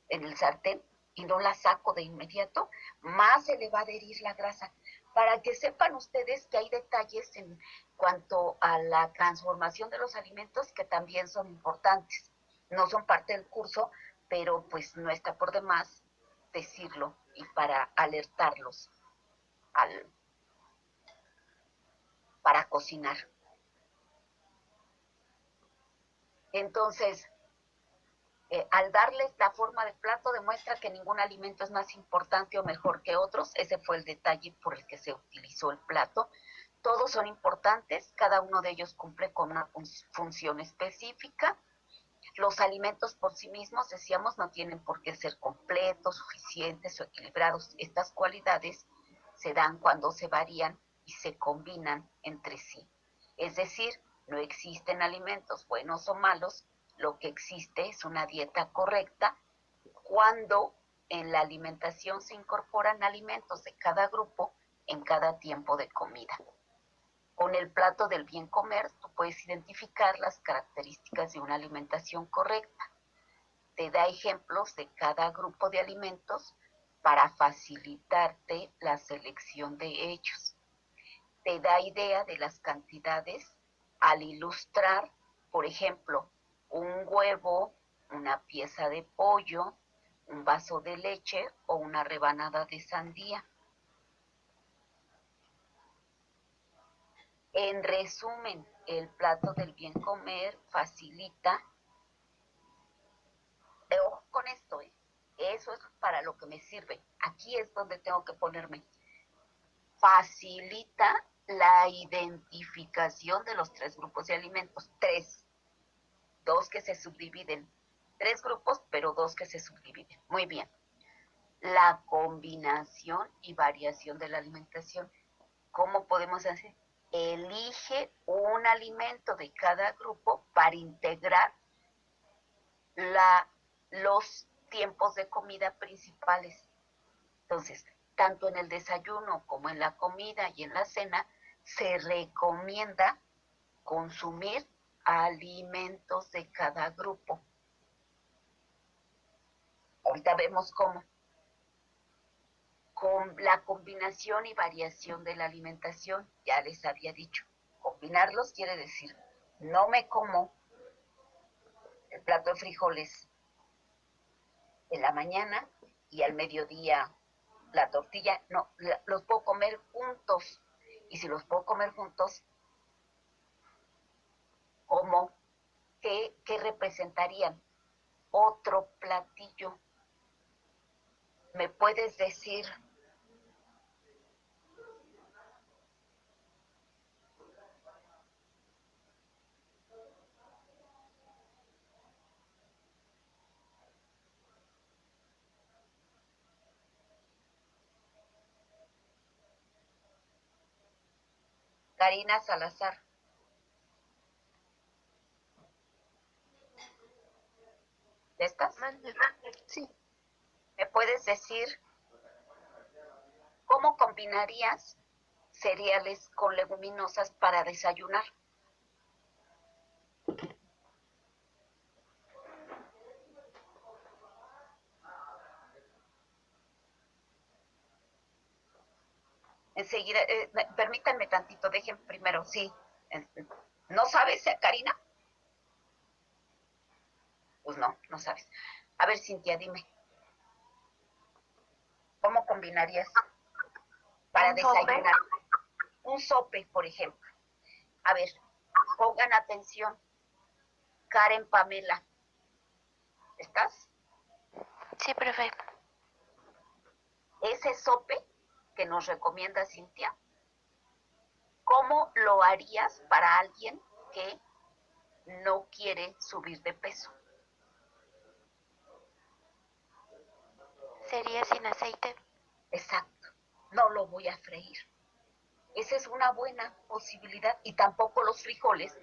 en el sartén y no la saco de inmediato, más se le va a adherir la grasa. Para que sepan ustedes que hay detalles en cuanto a la transformación de los alimentos que también son importantes. No son parte del curso, pero pues no está por demás decirlo y para alertarlos para cocinar. Entonces, al darles la forma de plato demuestra que ningún alimento es más importante o mejor que otros. Ese fue el detalle por el que se utilizó el plato. Todos son importantes, cada uno de ellos cumple con una función específica. Los alimentos por sí mismos, decíamos, no tienen por qué ser completos, suficientes o equilibrados. Estas cualidades se dan cuando se varían y se combinan entre sí. Es decir, no existen alimentos buenos o malos, lo que existe es una dieta correcta cuando en la alimentación se incorporan alimentos de cada grupo en cada tiempo de comida. Con el plato del bien comer, tú puedes identificar las características de una alimentación correcta. Te da ejemplos de cada grupo de alimentos para facilitarte la selección de ellos. Te da idea de las cantidades al ilustrar, por ejemplo, un huevo, una pieza de pollo, un vaso de leche o una rebanada de sandía. En resumen, el plato del bien comer facilita, ojo con esto, eso es para lo que me sirve. Aquí es donde tengo que ponerme. Facilita la identificación de los 3 grupos de alimentos. 3. 2 que se subdividen. 3 grupos, pero 2 que se subdividen. Muy bien. La combinación y variación de la alimentación. ¿Cómo podemos hacer? Elige un alimento de cada grupo para integrar los tiempos de comida principales. Entonces, tanto en el desayuno como en la comida y en la cena, se recomienda consumir alimentos de cada grupo. Ahorita vemos cómo. Con la combinación y variación de la alimentación, ya les había dicho, combinarlos quiere decir, no me como el plato de frijoles en la mañana y al mediodía la tortilla, no, los puedo comer juntos. Y si los puedo comer juntos, ¿cómo? ¿Qué representarían? Otro platillo. ¿Me puedes decir? Karina Salazar. ¿Estás? Sí. ¿Me puedes decir cómo combinarías cereales con leguminosas para desayunar? Enseguida, permítanme tantito, dejen primero, sí. ¿No sabes, Karina? Pues no, no sabes. A ver, Cintia, dime. ¿Cómo combinarías para desayunar? Un sope, por ejemplo. A ver, pongan atención. Karen Pamela. ¿Estás? Sí, profe. Ese sope que nos recomienda Cintia, ¿cómo lo harías para alguien que no quiere subir de peso? Sería sin aceite. Exacto. No lo voy a freír. Esa es una buena posibilidad. Y tampoco los frijoles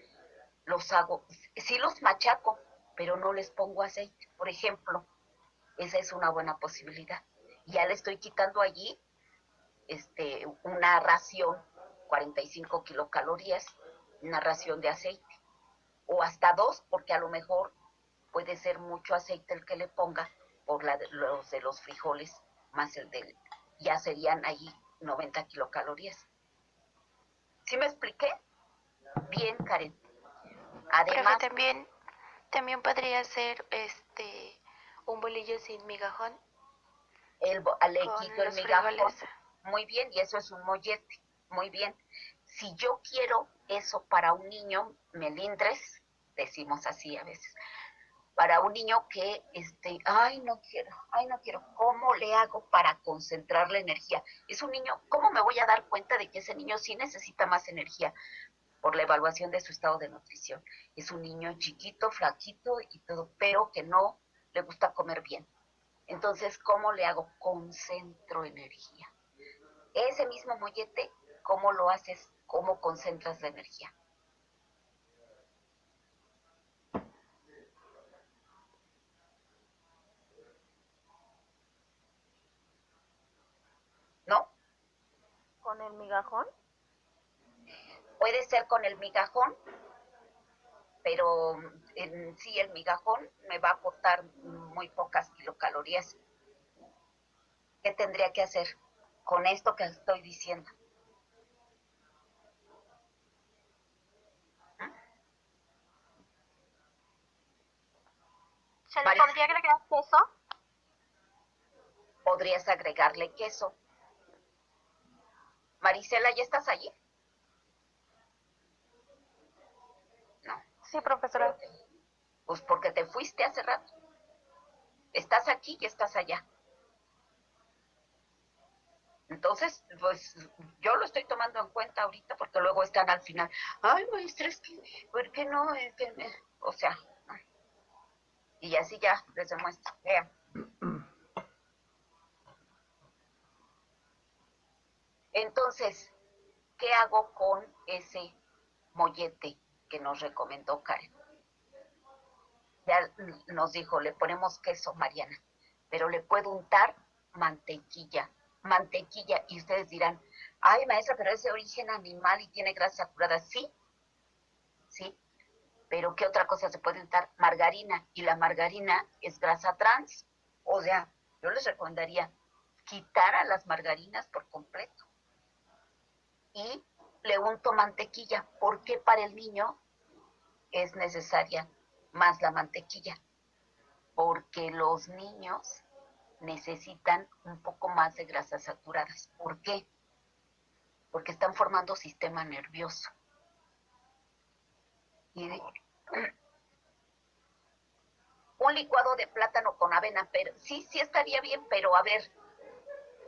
los hago, sí los machaco, pero no les pongo aceite. Por ejemplo, esa es una buena posibilidad. Ya le estoy quitando allí una ración, 45 kilocalorías, una ración de aceite. O hasta 2, porque a lo mejor puede ser mucho aceite el que le ponga por los de los frijoles, más el del, ya serían allí 90 kilocalorías. ¿Sí me expliqué? Bien, Karen. Además, Profe, también podría ser un bolillo sin migajón le con quito el los migajón. frijoles. Muy bien, y eso es un mollete. Muy bien. Si yo quiero eso para un niño melindres, decimos así a veces, para un niño que, ay, no quiero, ¿cómo le hago para concentrar la energía? Es un niño, ¿cómo me voy a dar cuenta de que ese niño sí necesita más energía? Por la evaluación de su estado de nutrición. Es un niño chiquito, flaquito y todo, pero que no le gusta comer bien. Entonces, ¿cómo le hago? Concentro energía. Ese mismo mollete, ¿cómo lo haces? ¿Cómo concentras la energía? ¿No? ¿Con el migajón? Puede ser con el migajón, pero en sí el migajón me va a aportar muy pocas kilocalorías. ¿Qué tendría que hacer con esto que estoy diciendo? ¿Se le podría agregar queso? Podrías agregarle queso. Marisela, ¿ya estás allí? No. Sí, profesora. Pues porque te fuiste hace rato. Estás aquí y estás allá. Entonces, pues yo lo estoy tomando en cuenta ahorita porque luego están al final. Ay, maestra, es que, ¿por qué no? Es que, o sea, y así ya les demuestro. Vean. Entonces, ¿qué hago con ese mollete que nos recomendó Karen? Ya nos dijo, le ponemos queso, Mariana, pero le puedo untar mantequilla, y ustedes dirán, ay, maestra, pero es de origen animal y tiene grasa saturada. Sí, sí, pero ¿qué otra cosa se puede untar? Margarina, y la margarina es grasa trans. O sea, yo les recomendaría quitar a las margarinas por completo y le unto mantequilla, porque para el niño es necesaria más la mantequilla, porque los niños necesitan un poco más de grasas saturadas. ¿Por qué? Porque están formando sistema nervioso. Y un licuado de plátano con avena, pero sí estaría bien, pero a ver,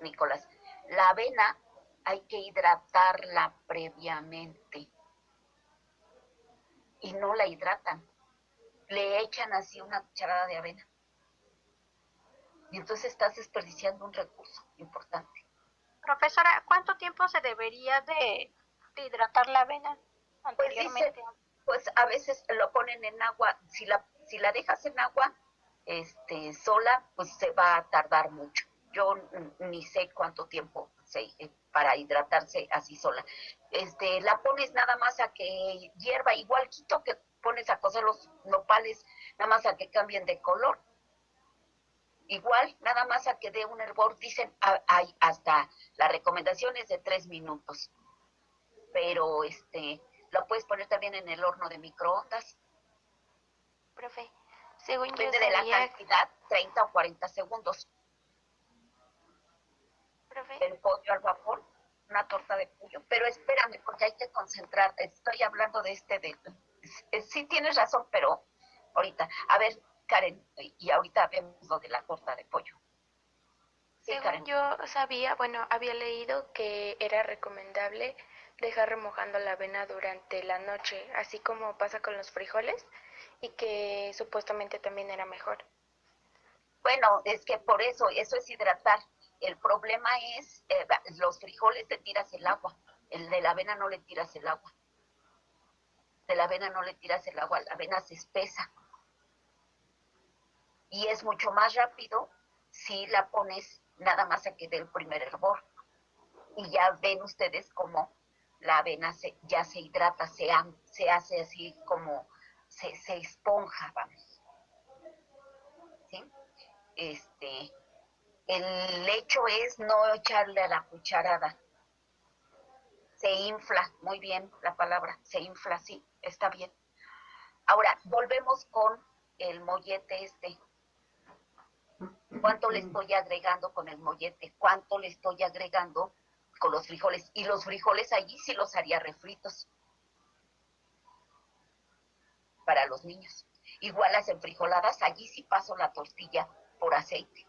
Nicolás, la avena hay que hidratarla previamente y no la hidratan. Le echan así una cucharada de avena. Y entonces estás desperdiciando un recurso importante. Profesora, ¿cuánto tiempo se debería de hidratar la avena anteriormente? Pues a veces lo ponen en agua. Si la dejas en agua sola, pues se va a tardar mucho. Yo ni sé cuánto tiempo para hidratarse así sola. La pones nada más a que hierva, igual que pones a cocer los nopales, nada más a que cambien de color. Igual, nada más a que dé un hervor, dicen, hay hasta la recomendación es de 3 minutos. Pero lo puedes poner también en el horno de microondas. Profe, según yo Depende de la sabía, cantidad, 30 o 40 segundos. profe, El pollo al vapor, una torta de pollo. Pero espérame, porque hay que concentrarte. Estoy hablando de sí tienes razón, pero ahorita. A ver, Karen, y ahorita vemos lo de la torta de pollo. Sí, según Karen. yo sabía, bueno, había leído que era recomendable dejar remojando la avena durante la noche, así como pasa con los frijoles, y que supuestamente también era mejor. Bueno, es que por eso es hidratar. El problema es, los frijoles le tiras el agua, el de la avena no le tiras el agua. De la avena no le tiras el agua, la avena se espesa. Y es mucho más rápido si la pones nada más a que dé el primer hervor. Y ya ven ustedes cómo la avena ya se hidrata, se hace así como, se esponja, vamos. ¿Sí? El hecho es no echarle a la cucharada. Se infla, muy bien la palabra, se infla, sí, está bien. Ahora, volvemos con el mollete ¿Cuánto le estoy agregando con el mollete? ¿Cuánto le estoy agregando con los frijoles? Y los frijoles allí sí los haría refritos para los niños. Igual las enfrijoladas, allí sí paso la tortilla por aceite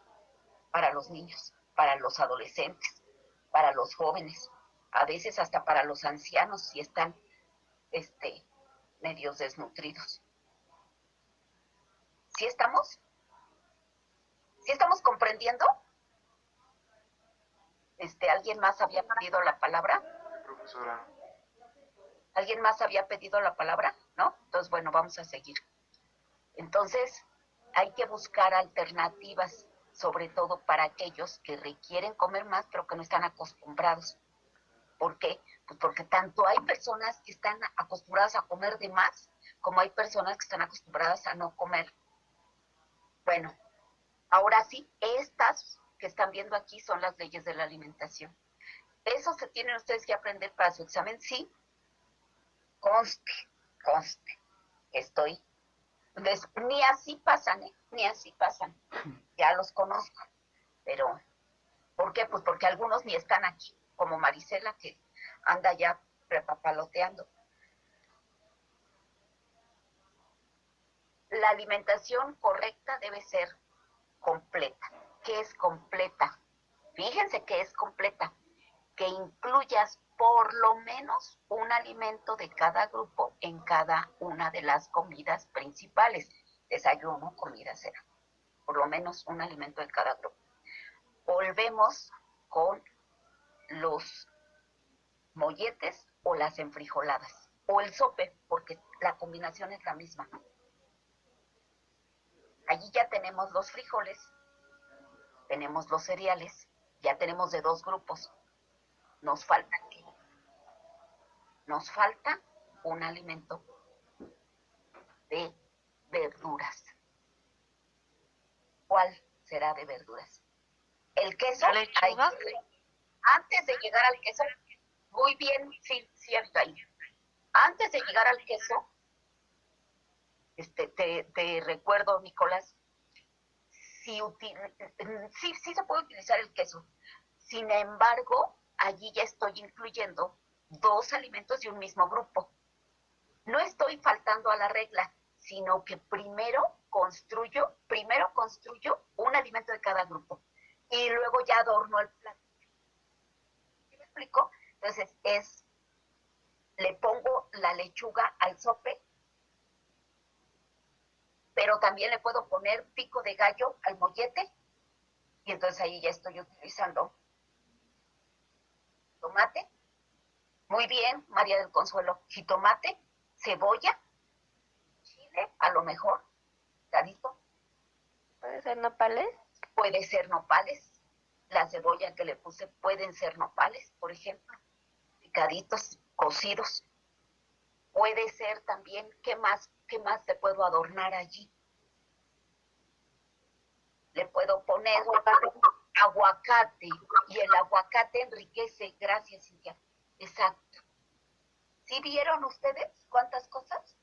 para los niños, para los adolescentes, para los jóvenes, a veces hasta para los ancianos si están medios desnutridos. ¿Sí estamos? ¿Sí estamos comprendiendo? ¿Alguien más había pedido la palabra? Profesora. ¿Alguien más había pedido la palabra? ¿No? Entonces, bueno, vamos a seguir. Entonces, hay que buscar alternativas, sobre todo para aquellos que requieren comer más, pero que no están acostumbrados. ¿Por qué? Pues porque tanto hay personas que están acostumbradas a comer de más, como hay personas que están acostumbradas a no comer. Bueno, ahora sí, estas que están viendo aquí son las leyes de la alimentación. Eso se tienen ustedes que aprender para su examen, sí. Conste. Ni así pasan, ni así pasan. Ya los conozco. Pero, ¿por qué? Pues porque algunos ni están aquí, como Marisela, que anda ya prepapaloteando. La alimentación correcta debe ser completa. ¿Qué es completa? Fíjense que es completa. Que incluyas por lo menos un alimento de cada grupo en cada una de las comidas principales. Desayuno, comida, cena. Por lo menos un alimento de cada grupo. Volvemos con los molletes o las enfrijoladas. O el sope, porque la combinación es la misma. Allí ya tenemos los frijoles, tenemos los cereales, ya tenemos de 2 grupos. Nos falta ¿qué? Nos falta un alimento de verduras. ¿Cuál será de verduras? El queso. ¿La lechuga? Antes de llegar al queso, muy bien, sí, cierto ahí. Antes de llegar al queso, te recuerdo, Nicolás, sí se puede utilizar el queso. Sin embargo, allí ya estoy incluyendo 2 alimentos de un mismo grupo. No estoy faltando a la regla, sino que primero construyo un alimento de cada grupo y luego ya adorno el plato. ¿Sí me explico? Entonces le pongo la lechuga al sope, pero también le puedo poner pico de gallo al mollete, y entonces ahí ya estoy utilizando tomate. Muy bien, María del Consuelo. Jitomate, cebolla, chile, a lo mejor, picadito. ¿Puede ser nopales? Puede ser nopales. La cebolla que le puse pueden ser nopales, por ejemplo. Picaditos, cocidos. Puede ser también, ¿qué más te puedo adornar allí? Le puedo poner aguacate, y el aguacate enriquece. Gracias, Cintia. Exacto. ¿Sí vieron ustedes cuántas cosas?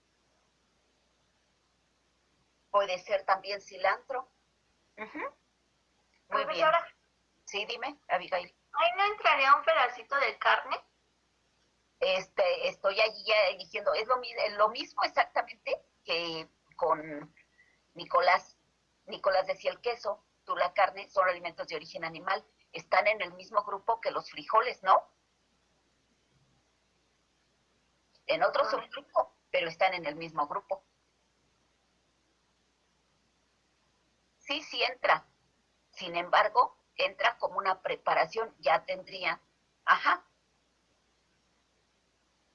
Puede ser también cilantro. Muy bien. Sí, dime, Abigail. ¿Ahí no entraría un pedacito de carne? Estoy allí ya eligiendo. Es lo mismo exactamente que con Nicolás. Nicolás decía el queso, tú la carne, son alimentos de origen animal. Están en el mismo grupo que los frijoles, ¿no? En otro subgrupo, pero están en el mismo grupo. Sí entra. Sin embargo, entra como una preparación, ya tendría. Ajá.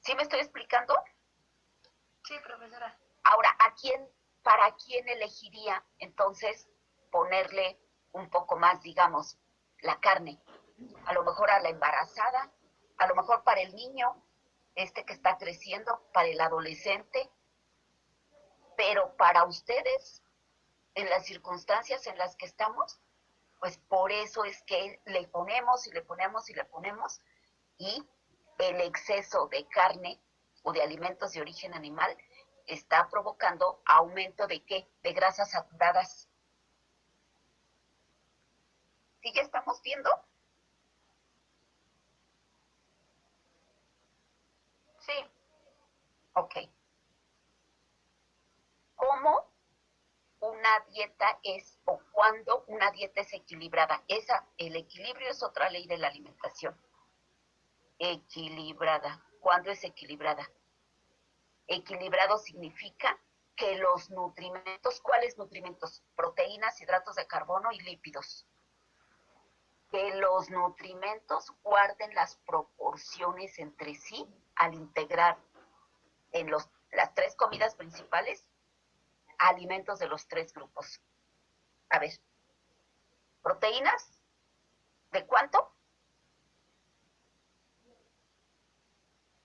¿Sí me estoy explicando? Sí, profesora. Ahora, para quién elegiría entonces ponerle un poco más, digamos, la carne? A lo mejor a la embarazada, a lo mejor para el niño, que está creciendo, para el adolescente, pero para ustedes, en las circunstancias en las que estamos, pues por eso es que le ponemos y le ponemos y le ponemos, y el exceso de carne o de alimentos de origen animal está provocando aumento de ¿qué? De grasas saturadas. ¿Sí ya estamos viendo? Sí. Ok. ¿Cómo una dieta es o cuándo una dieta es equilibrada? El equilibrio es otra ley de la alimentación. Equilibrada. ¿Cuándo es equilibrada? Equilibrado significa que los nutrimentos, ¿cuáles nutrimentos? Proteínas, hidratos de carbono y lípidos. Que los nutrimentos guarden las proporciones entre sí al integrar en las 3 comidas principales alimentos de los 3 grupos. A ver, proteínas, ¿de cuánto?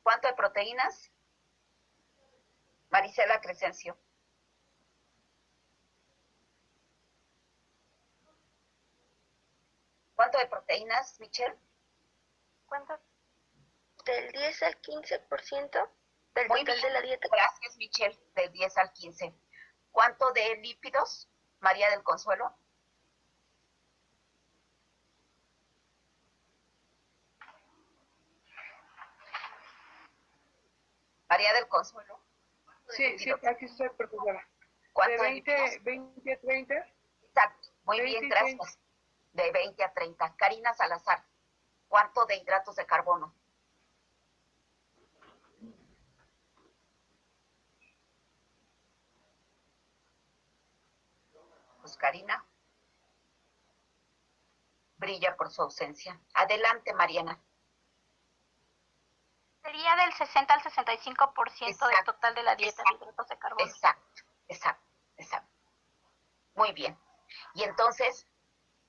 ¿Cuánto de proteínas? Marisela Crescencio. ¿Cuánto de proteínas, Michelle? ¿Cuánto? Del 10 al 15% del Muy total bien, de la dieta. gracias, Michelle, del 10 al 15. ¿Cuánto de lípidos, María del Consuelo? María del Consuelo. Sí, aquí estoy, profesora. ¿Cuánto De de lípidos? 20 a 30. Exacto, Muy bien, 26. gracias. De 20 a 30. Karina Salazar, ¿cuánto de hidratos de carbono? Pues Karina brilla por su ausencia. Adelante, Mariana. Sería del 60 al 65% del Exacto, total de la dieta de hidratos de carbono. Exacto. Muy bien. Y entonces,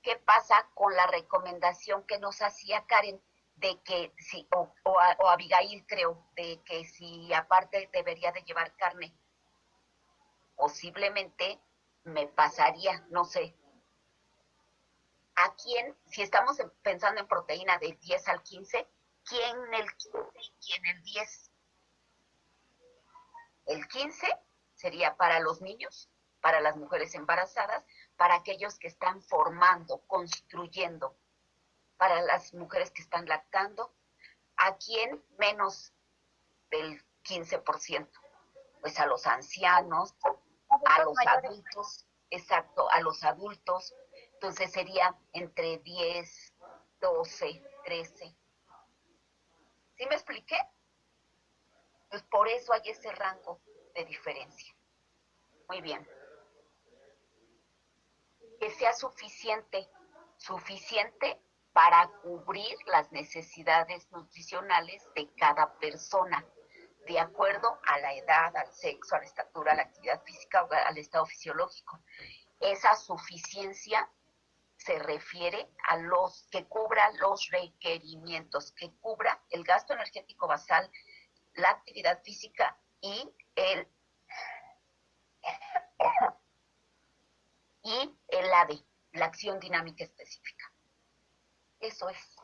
¿qué pasa con la recomendación que nos hacía Karen de que si, o Abigail creo, de que si aparte debería de llevar carne? Posiblemente me pasaría, no sé. ¿A quién, si estamos pensando en proteína del 10 al 15, quién el 15 y quién el 10? El 15 sería para los niños, para las mujeres embarazadas, para aquellos que están formando, construyendo, para las mujeres que están lactando. ¿A quién menos del 15%? Pues a los ancianos, a los adultos, exacto, a los adultos. Entonces sería entre 10, 12, 13. ¿Sí me expliqué? Pues por eso hay ese rango de diferencia. Muy bien. Que sea suficiente para cubrir las necesidades nutricionales de cada persona, de acuerdo a la edad, al sexo, a la estatura, a la actividad física o al estado fisiológico. Esa suficiencia se refiere a los que cubra los requerimientos, que cubra el gasto energético basal, la actividad física y el AD, la acción dinámica específica. Eso es.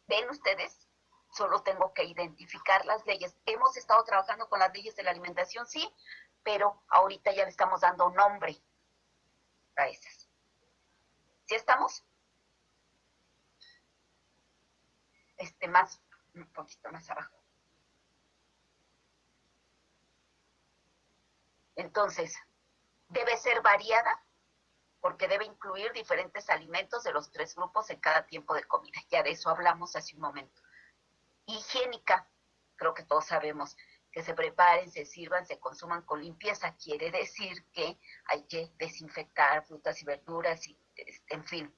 ¿Ven ustedes? Solo tengo que identificar las leyes. Hemos estado trabajando con las leyes de la alimentación, sí, pero ahorita ya le estamos dando nombre a esas. ¿Sí estamos? Un poquito más abajo. Entonces, debe ser variada porque debe incluir diferentes alimentos de los 3 grupos en cada tiempo de comida. Ya de eso hablamos hace un momento. Higiénica, creo que todos sabemos, que se preparen, se sirvan, se consuman con limpieza. Quiere decir que hay que desinfectar frutas y verduras, y, en fin.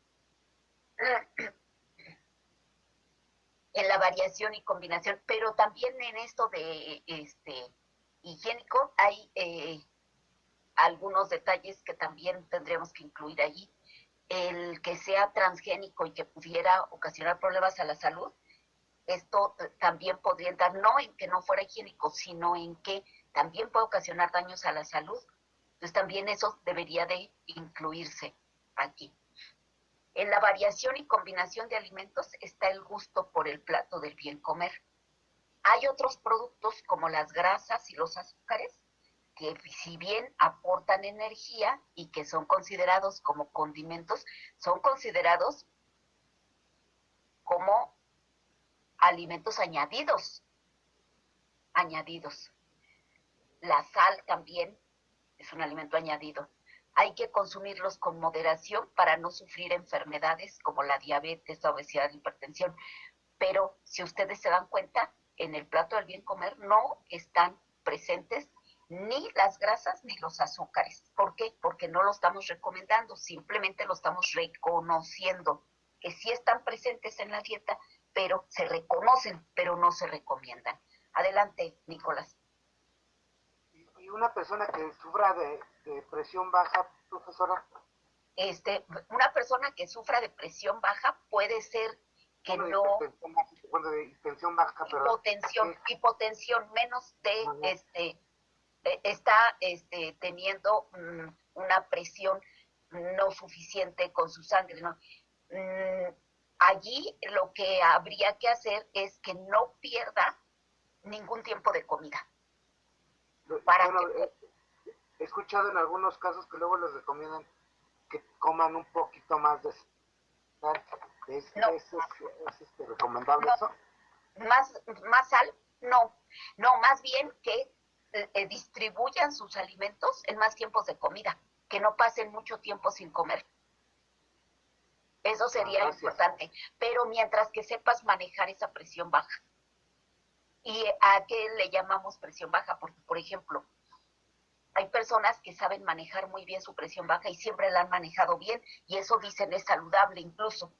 En la variación y combinación, pero también en esto de higiénico hay algunos detalles que también tendremos que incluir allí. El que sea transgénico y que pudiera ocasionar problemas a la salud, esto también podría entrar, no en que no fuera higiénico, sino en que también puede ocasionar daños a la salud. Entonces también eso debería de incluirse aquí. En la variación y combinación de alimentos está el gusto por el plato del bien comer. Hay otros productos como las grasas y los azúcares que si bien aportan energía y que son considerados como condimentos, son considerados como alimentos añadidos. La sal también es un alimento añadido. Hay que consumirlos con moderación para no sufrir enfermedades como la diabetes, la obesidad, la hipertensión. Pero si ustedes se dan cuenta, en el plato del bien comer no están presentes ni las grasas ni los azúcares. ¿Por qué? Porque no lo estamos recomendando, simplemente lo estamos reconociendo, que sí están presentes en la dieta, pero se reconocen, pero no se recomiendan. Adelante, Nicolás. Y una persona que sufra de presión baja, profesora. Una persona que sufra de presión baja puede ser que no... De hipertensión baja, pero... Hipotensión, menos de... está teniendo una presión no suficiente con su sangre, ¿no? Allí lo que habría que hacer es que no pierda ningún tiempo de comida. He escuchado en algunos casos que luego les recomiendan que coman un poquito más de sal. ¿Es recomendable eso? Más sal, no, más bien que distribuyan sus alimentos en más tiempos de comida. que no pasen mucho tiempo sin comer. Eso sería importante, pero mientras que sepas manejar esa presión baja. ¿Y a qué le llamamos presión baja? Porque, por ejemplo, hay personas que saben manejar muy bien su presión baja y siempre la han manejado bien, y eso dicen es saludable incluso.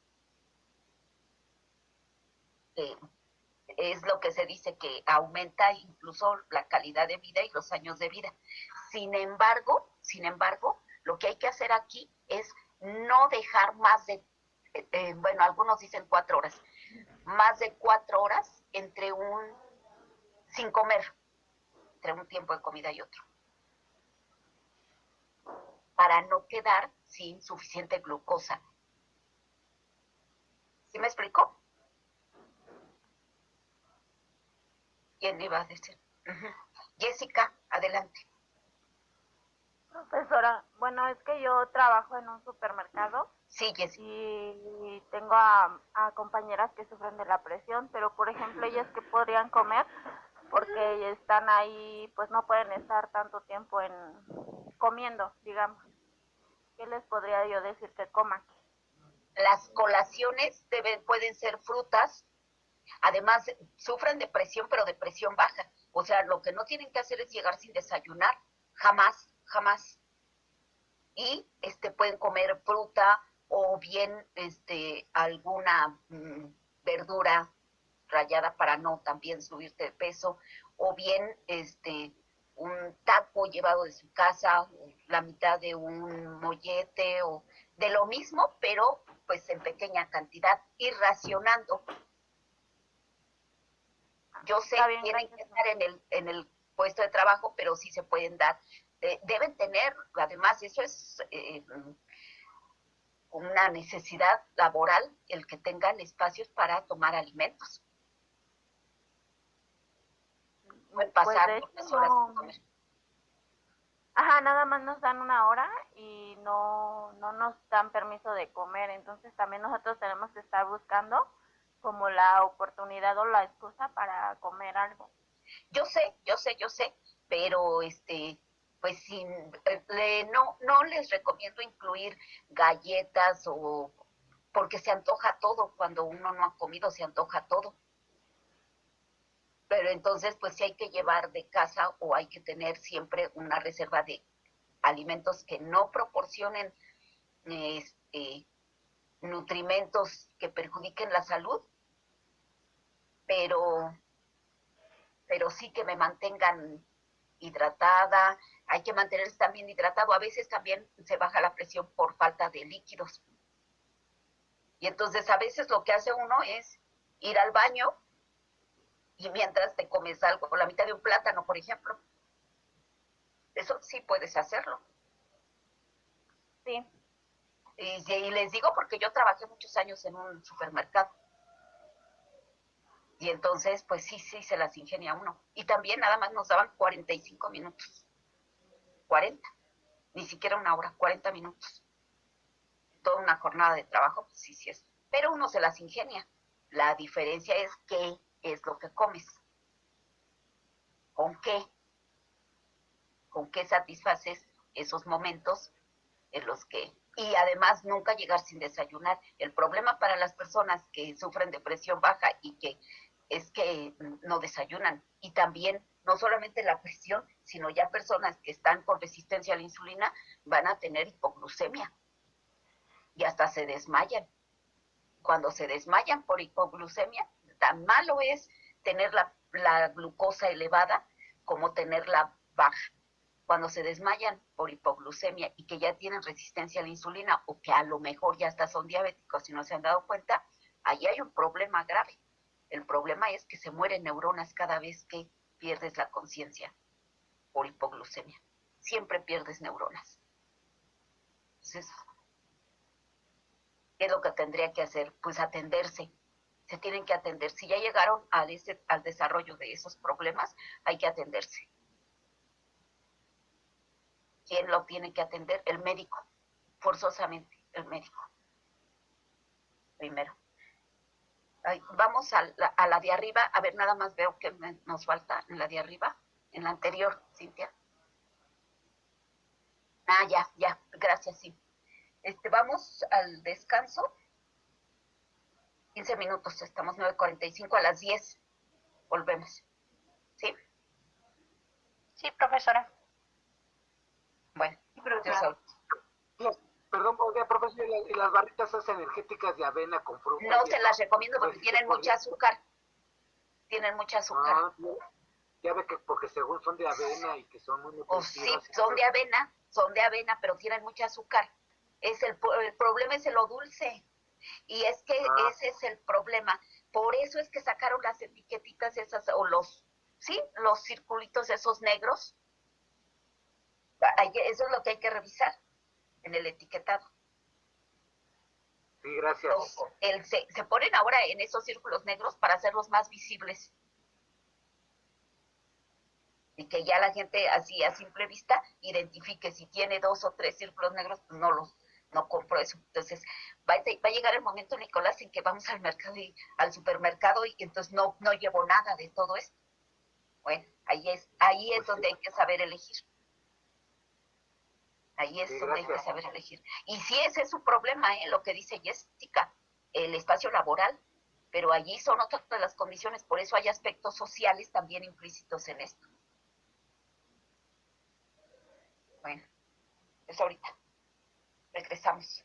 Es lo que se dice, que aumenta incluso la calidad de vida y los años de vida. Sin embargo, lo que hay que hacer aquí es no dejar más de, bueno, algunos dicen 4 horas, más de 4 horas sin comer, entre un tiempo de comida y otro, para no quedar sin suficiente glucosa. ¿Sí me explicó? ¿Quién iba a decir? Jessica, adelante. Profesora, bueno, es que yo trabajo en un supermercado. Sí, Jessica. Y tengo a compañeras que sufren de la presión, pero por ejemplo ellas que podrían comer porque están ahí, pues no pueden estar tanto tiempo comiendo, digamos. ¿Qué les podría yo decir que coman? Las colaciones pueden ser frutas. Además, sufren de presión, pero de presión baja. O sea, lo que no tienen que hacer es llegar sin desayunar. Jamás, jamás. Y pueden comer fruta o bien alguna verdura rallada para no también subirte de peso, o bien un taco llevado de su casa, la mitad de un mollete, o de lo mismo, pero pues en pequeña cantidad, ir racionando. Yo sé que tienen que estar en el puesto de trabajo, pero sí se pueden dar. Deben tener, además, eso es una necesidad laboral, el que tengan espacios para tomar alimentos. Pueden pasar pues muchas horas sin comer. Ajá, nada más nos dan 1 hora y no nos dan permiso de comer, entonces también nosotros tenemos que estar buscando como la oportunidad o la excusa para comer algo. Yo sé, pero pues no les recomiendo incluir galletas, o porque se antoja todo, cuando uno no ha comido se antoja todo. Pero entonces pues sí hay que llevar de casa, o hay que tener siempre una reserva de alimentos que no proporcionen nutrimentos que perjudiquen la salud, pero sí que me mantengan hidratada. Hay que mantenerse también hidratado. A veces también se baja la presión por falta de líquidos. Y entonces a veces lo que hace uno es ir al baño y mientras te comes algo, la mitad de un plátano, por ejemplo. Eso sí puedes hacerlo. Sí. Y les digo porque yo trabajé muchos años en un supermercado. Y entonces, pues sí, se las ingenia uno. Y también nada más nos daban 45 minutos. 40. Ni siquiera 1 hora, 40 minutos. Toda una jornada de trabajo, pues sí es. Pero uno se las ingenia. La diferencia es qué es lo que comes. ¿Con qué? ¿Con qué satisfaces esos momentos en los que... Y además nunca llegar sin desayunar. El problema para las personas que sufren de presión baja y que es que no desayunan. Y también, no solamente la presión, sino ya personas que están con resistencia a la insulina van a tener hipoglucemia. Y hasta se desmayan. Cuando se desmayan por hipoglucemia, tan malo es tener la glucosa elevada como tenerla baja. Cuando se desmayan por hipoglucemia y que ya tienen resistencia a la insulina, o que a lo mejor ya hasta son diabéticos y no se han dado cuenta, ahí hay un problema grave. El problema es que se mueren neuronas cada vez que pierdes la conciencia por hipoglucemia. Siempre pierdes neuronas. Entonces, ¿qué es lo que tendría que hacer? Pues atenderse. Se tienen que atender. Si ya llegaron al desarrollo de esos problemas, hay que atenderse. ¿Quién lo tiene que atender? El médico. Forzosamente, el médico. Primero. Vamos a la de arriba. A ver, nada más veo que nos falta en la de arriba. En la anterior, Cintia. Ya, gracias, sí. Vamos al descanso. 15 minutos, estamos 9:45, a las 10 volvemos. ¿Sí? Sí, profesora. Bueno, Sí, profesora. Perdón, oiga, profesor, ¿y las barritas esas energéticas de avena con frutas? no se las recomiendo porque Pues, tienen mucha azúcar. Tienen mucha azúcar. Ah, ya ve que porque según son de avena y que son muy Pues sí, nutritivas. son de avena, pero tienen mucha azúcar. El problema es lo dulce. Y es que ese es el problema. Por eso es que sacaron las etiquetitas esas, o los circulitos esos negros. Eso es lo que hay que revisar en el etiquetado. Sí, gracias. Se ponen ahora en esos círculos negros para hacerlos más visibles. Y que ya la gente así a simple vista identifique si tiene 2 o 3 círculos negros, pues no compro eso. Entonces va a llegar el momento, Nicolás, en que vamos al mercado al supermercado y entonces no llevo nada de todo esto. Bueno, ahí es Pues donde sí. hay que saber elegir. Ahí es Sí, donde hay que gracias. saber elegir. Y sí, ese es su problema, lo que dice Jessica, el espacio laboral, pero allí son otras las condiciones, por eso hay aspectos sociales también implícitos en esto. Bueno, pues ahorita regresamos.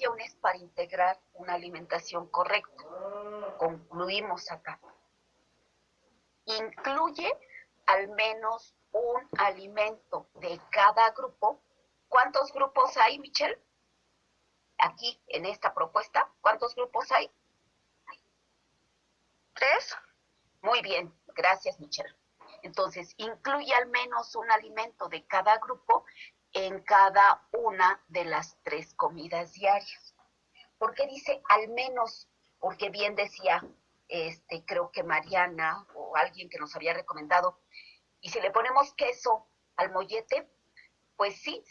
acciones para integrar una alimentación correcta. Concluimos acá. Incluye al menos un alimento de cada grupo. ¿Cuántos grupos hay, Michelle? Aquí, en esta propuesta, ¿cuántos grupos hay? 3. Muy bien, gracias, Michelle. Entonces, incluye al menos un alimento de cada grupo en cada una de las 3 comidas diarias. ¿Por qué dice al menos? Porque bien decía, creo que Mariana o alguien que nos había recomendado, y si le ponemos queso al mollete, pues sí,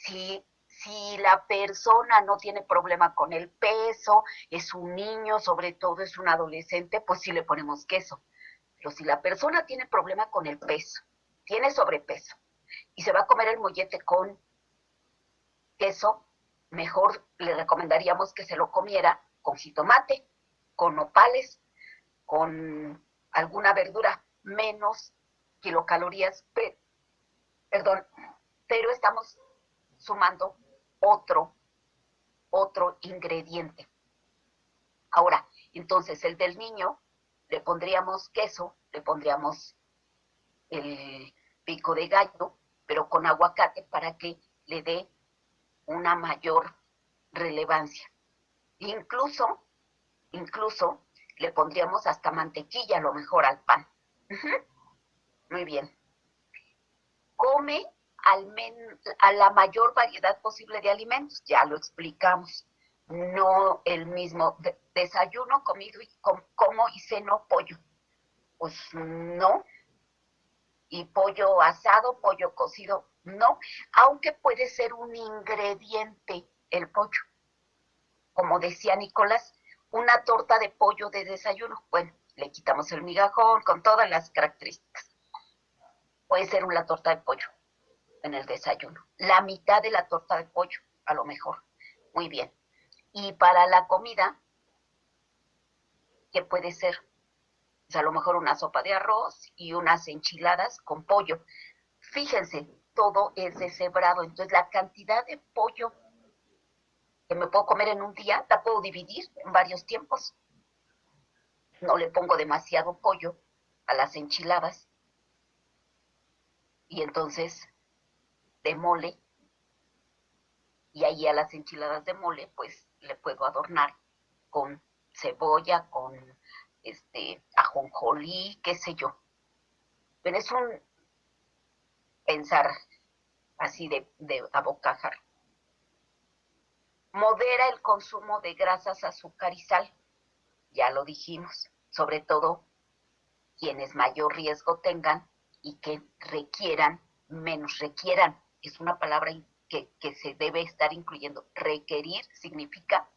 si la persona no tiene problema con el peso, es un niño, sobre todo es un adolescente, pues sí le ponemos queso. Pero si la persona tiene problema con el peso, tiene sobrepeso, y se va a comer el mollete con queso, mejor le recomendaríamos que se lo comiera con jitomate, con nopales, con alguna verdura, menos kilocalorías, pero estamos sumando otro ingrediente. Ahora, entonces el del niño, le pondríamos queso, le pondríamos el pico de gallo, pero con aguacate para que le dé una mayor relevancia. Incluso le pondríamos hasta mantequilla a lo mejor al pan. Muy bien. Come a la mayor variedad posible de alimentos, ya lo explicamos. No el mismo desayuno, comido y como y ceno pollo. Pues no. Y pollo asado, pollo cocido, no. Aunque puede ser un ingrediente el pollo. Como decía Nicolás, una torta de pollo de desayuno. Bueno, le quitamos el migajón con todas las características. Puede ser una torta de pollo en el desayuno. La mitad de la torta de pollo, a lo mejor. Muy bien. Y para la comida, ¿qué puede ser? Pues a lo mejor una sopa de arroz y unas enchiladas con pollo. Fíjense, todo es deshebrado. Entonces, la cantidad de pollo que me puedo comer en un día, la puedo dividir en varios tiempos. No le pongo demasiado pollo a las enchiladas. Y entonces, de mole, y ahí a las enchiladas de mole, pues le puedo adornar con cebolla, con ajonjolí, qué sé yo. Pero es un pensar así de a bocajarro. Modera el consumo de grasas, azúcar y sal. Ya lo dijimos, sobre todo quienes mayor riesgo tengan y que requieran, es una palabra que se debe estar incluyendo. Requerir significa,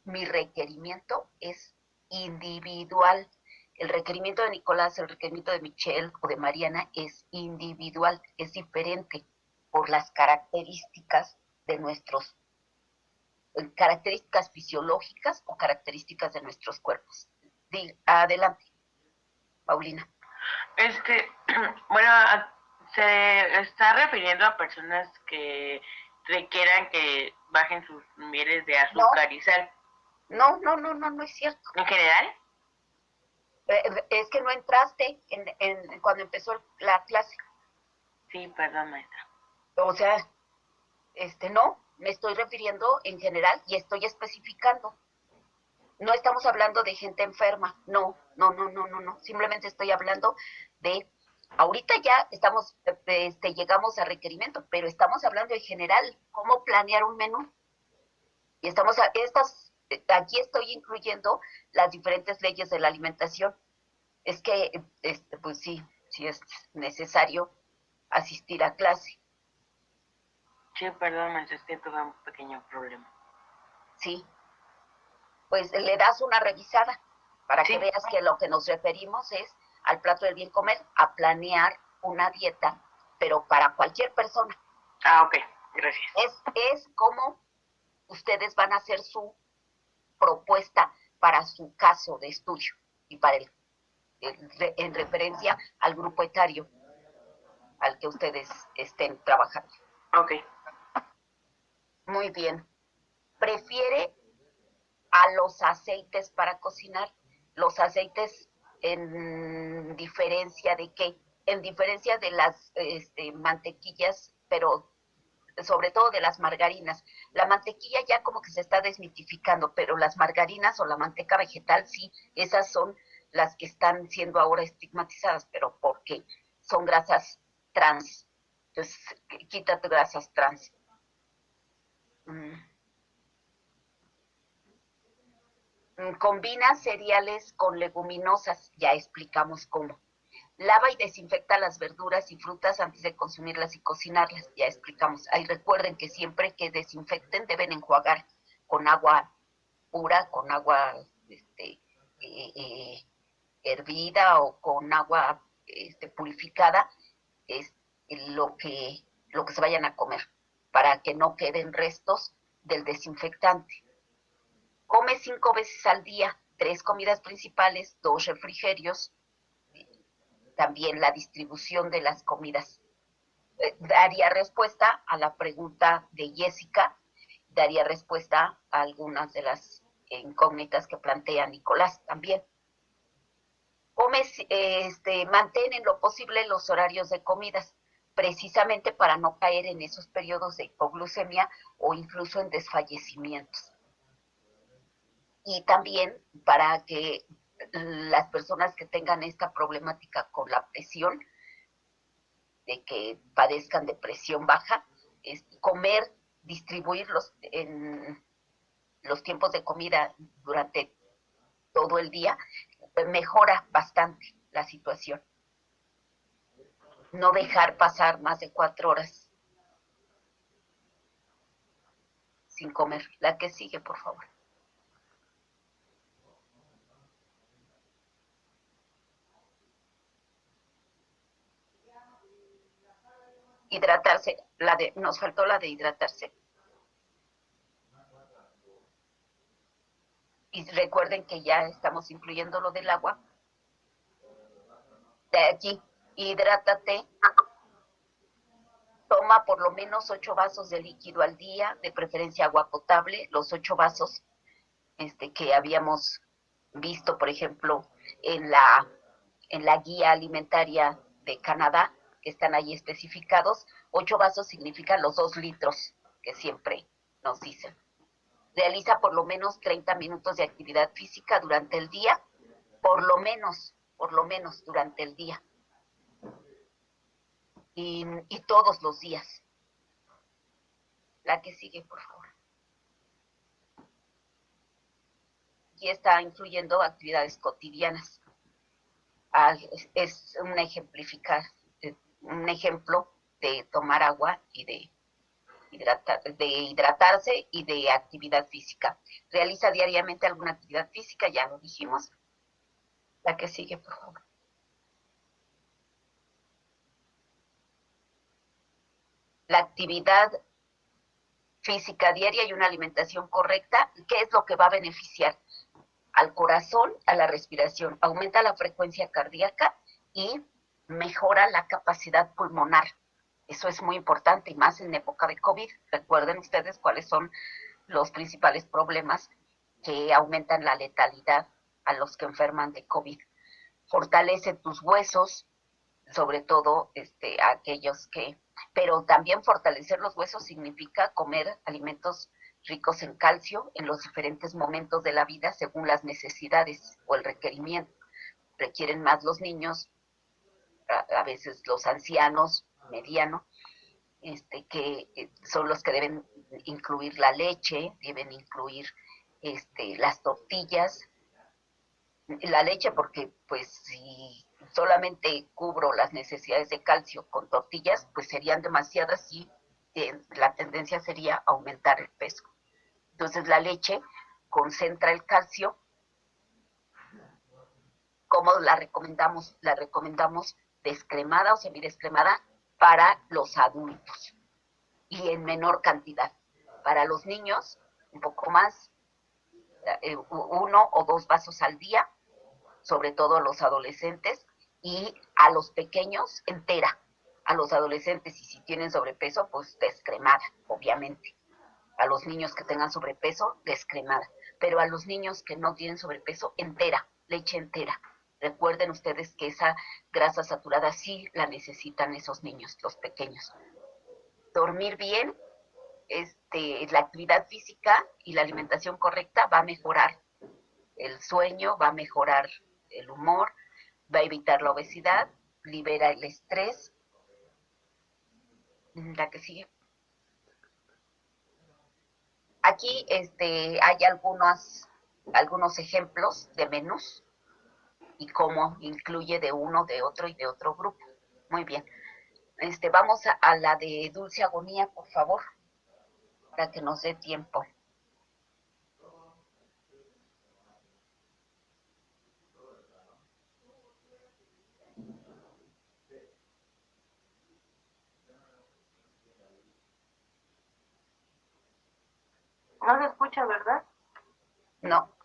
mi requerimiento es individual. El requerimiento de Nicolás, el requerimiento de Michelle o de Mariana es individual, es diferente por las características de características fisiológicas o características de nuestros cuerpos. Adelante, Paulina. Bueno, se está refiriendo a personas que requieran que bajen sus niveles de azúcar y sal. No es cierto. ¿En general? Es que no entraste cuando empezó la clase. Sí, perdón, maestra. O sea, no, me estoy refiriendo en general y estoy especificando. No estamos hablando de gente enferma, no. Simplemente estoy hablando de, ahorita ya estamos, llegamos a requerimiento, pero estamos hablando en general, cómo planear un menú. Y aquí estoy incluyendo las diferentes leyes de la alimentación. Es que, pues sí es necesario asistir a clase. Sí, perdón, maestra, es que tuve un pequeño problema. Sí. Pues le das una revisada para sí, que veas que lo que nos referimos es al plato del bien comer, a planear una dieta, pero para cualquier persona. Ok, gracias. Es como ustedes van a hacer su propuesta para su caso de estudio y para en referencia al grupo etario al que ustedes estén trabajando. Ok. Muy bien. prefiere a los aceites para cocinar. Los aceites, en diferencia de qué, en diferencia de las mantequillas, pero sobre todo de las margarinas. La mantequilla ya como que se está desmitificando, pero las margarinas o la manteca vegetal sí, esas son las que están siendo ahora estigmatizadas, pero porque son grasas trans. Entonces, quítate grasas trans. Combina cereales con leguminosas, ya explicamos cómo. Lava y desinfecta las verduras y frutas antes de consumirlas y cocinarlas, ya explicamos. Ahí recuerden que siempre que desinfecten deben enjuagar con agua pura, con agua hervida o con agua purificada, es lo que se vayan a comer, para que no queden restos del desinfectante. Come 5 veces al día, 3 comidas principales, 2 refrigerios, también la distribución de las comidas. Daría respuesta a la pregunta de Jessica, daría respuesta a algunas de las incógnitas que plantea Nicolás también. Mantén en lo posible los horarios de comidas, precisamente para no caer en esos periodos de hipoglucemia o incluso en desfallecimientos. Y también para que las personas que tengan esta problemática con la presión, de que padezcan de presión baja, comer, distribuirlos en los tiempos de comida durante todo el día, mejora bastante la situación. No dejar pasar más de 4 horas sin comer. La que sigue, por favor. Hidratarse, nos faltó la de hidratarse. Y recuerden que ya estamos incluyendo lo del agua. De aquí, hidrátate. Toma por lo menos 8 vasos de líquido al día, de preferencia agua potable, los 8 vasos que habíamos visto, por ejemplo, en la guía alimentaria de Canadá, que están ahí especificados. 8 vasos significan los 2 litros que siempre nos dicen. Realiza por lo menos 30 minutos de actividad física durante el día, por lo menos durante el día. Y todos los días. La que sigue, por favor. Y está incluyendo actividades cotidianas. Es un ejemplo de tomar agua y de hidratarse y de actividad física. Realiza diariamente alguna actividad física, ya lo dijimos. La que sigue, por favor. La actividad física diaria y una alimentación correcta, ¿qué es lo que va a beneficiar? Al corazón, a la respiración, aumenta la frecuencia cardíaca y mejora la capacidad pulmonar. Eso es muy importante y más en época de COVID. Recuerden ustedes cuáles son los principales problemas que aumentan la letalidad a los que enferman de COVID. Fortalece tus huesos, sobre todo aquellos que... Pero también fortalecer los huesos significa comer alimentos ricos en calcio en los diferentes momentos de la vida según las necesidades o el requerimiento. Requieren más los niños, a veces los ancianos, medianos, que son los que deben incluir la leche, deben incluir las tortillas, la leche, porque pues si solamente cubro las necesidades de calcio con tortillas, pues serían demasiadas y la tendencia sería aumentar el peso. Entonces la leche concentra el calcio. ¿Cómo la recomendamos? La recomendamos descremada o semidescremada para los adultos y en menor cantidad. Para los niños, un poco más, 1 o 2 vasos al día, sobre todo los adolescentes, y a los pequeños entera. A los adolescentes, y si tienen sobrepeso, pues descremada, obviamente. A los niños que tengan sobrepeso, descremada. Pero a los niños que no tienen sobrepeso, entera, leche entera. Recuerden ustedes que esa grasa saturada sí la necesitan esos niños, los pequeños. Dormir bien, la actividad física y la alimentación correcta va a mejorar el sueño, va a mejorar el humor, va a evitar la obesidad, libera el estrés. La que sigue. Aquí hay algunos ejemplos de menús y cómo incluye de uno, de otro y de otro grupo. Muy bien. Vamos a la de Dulce Agonía, por favor, para que nos dé tiempo. No se escucha, ¿verdad? No.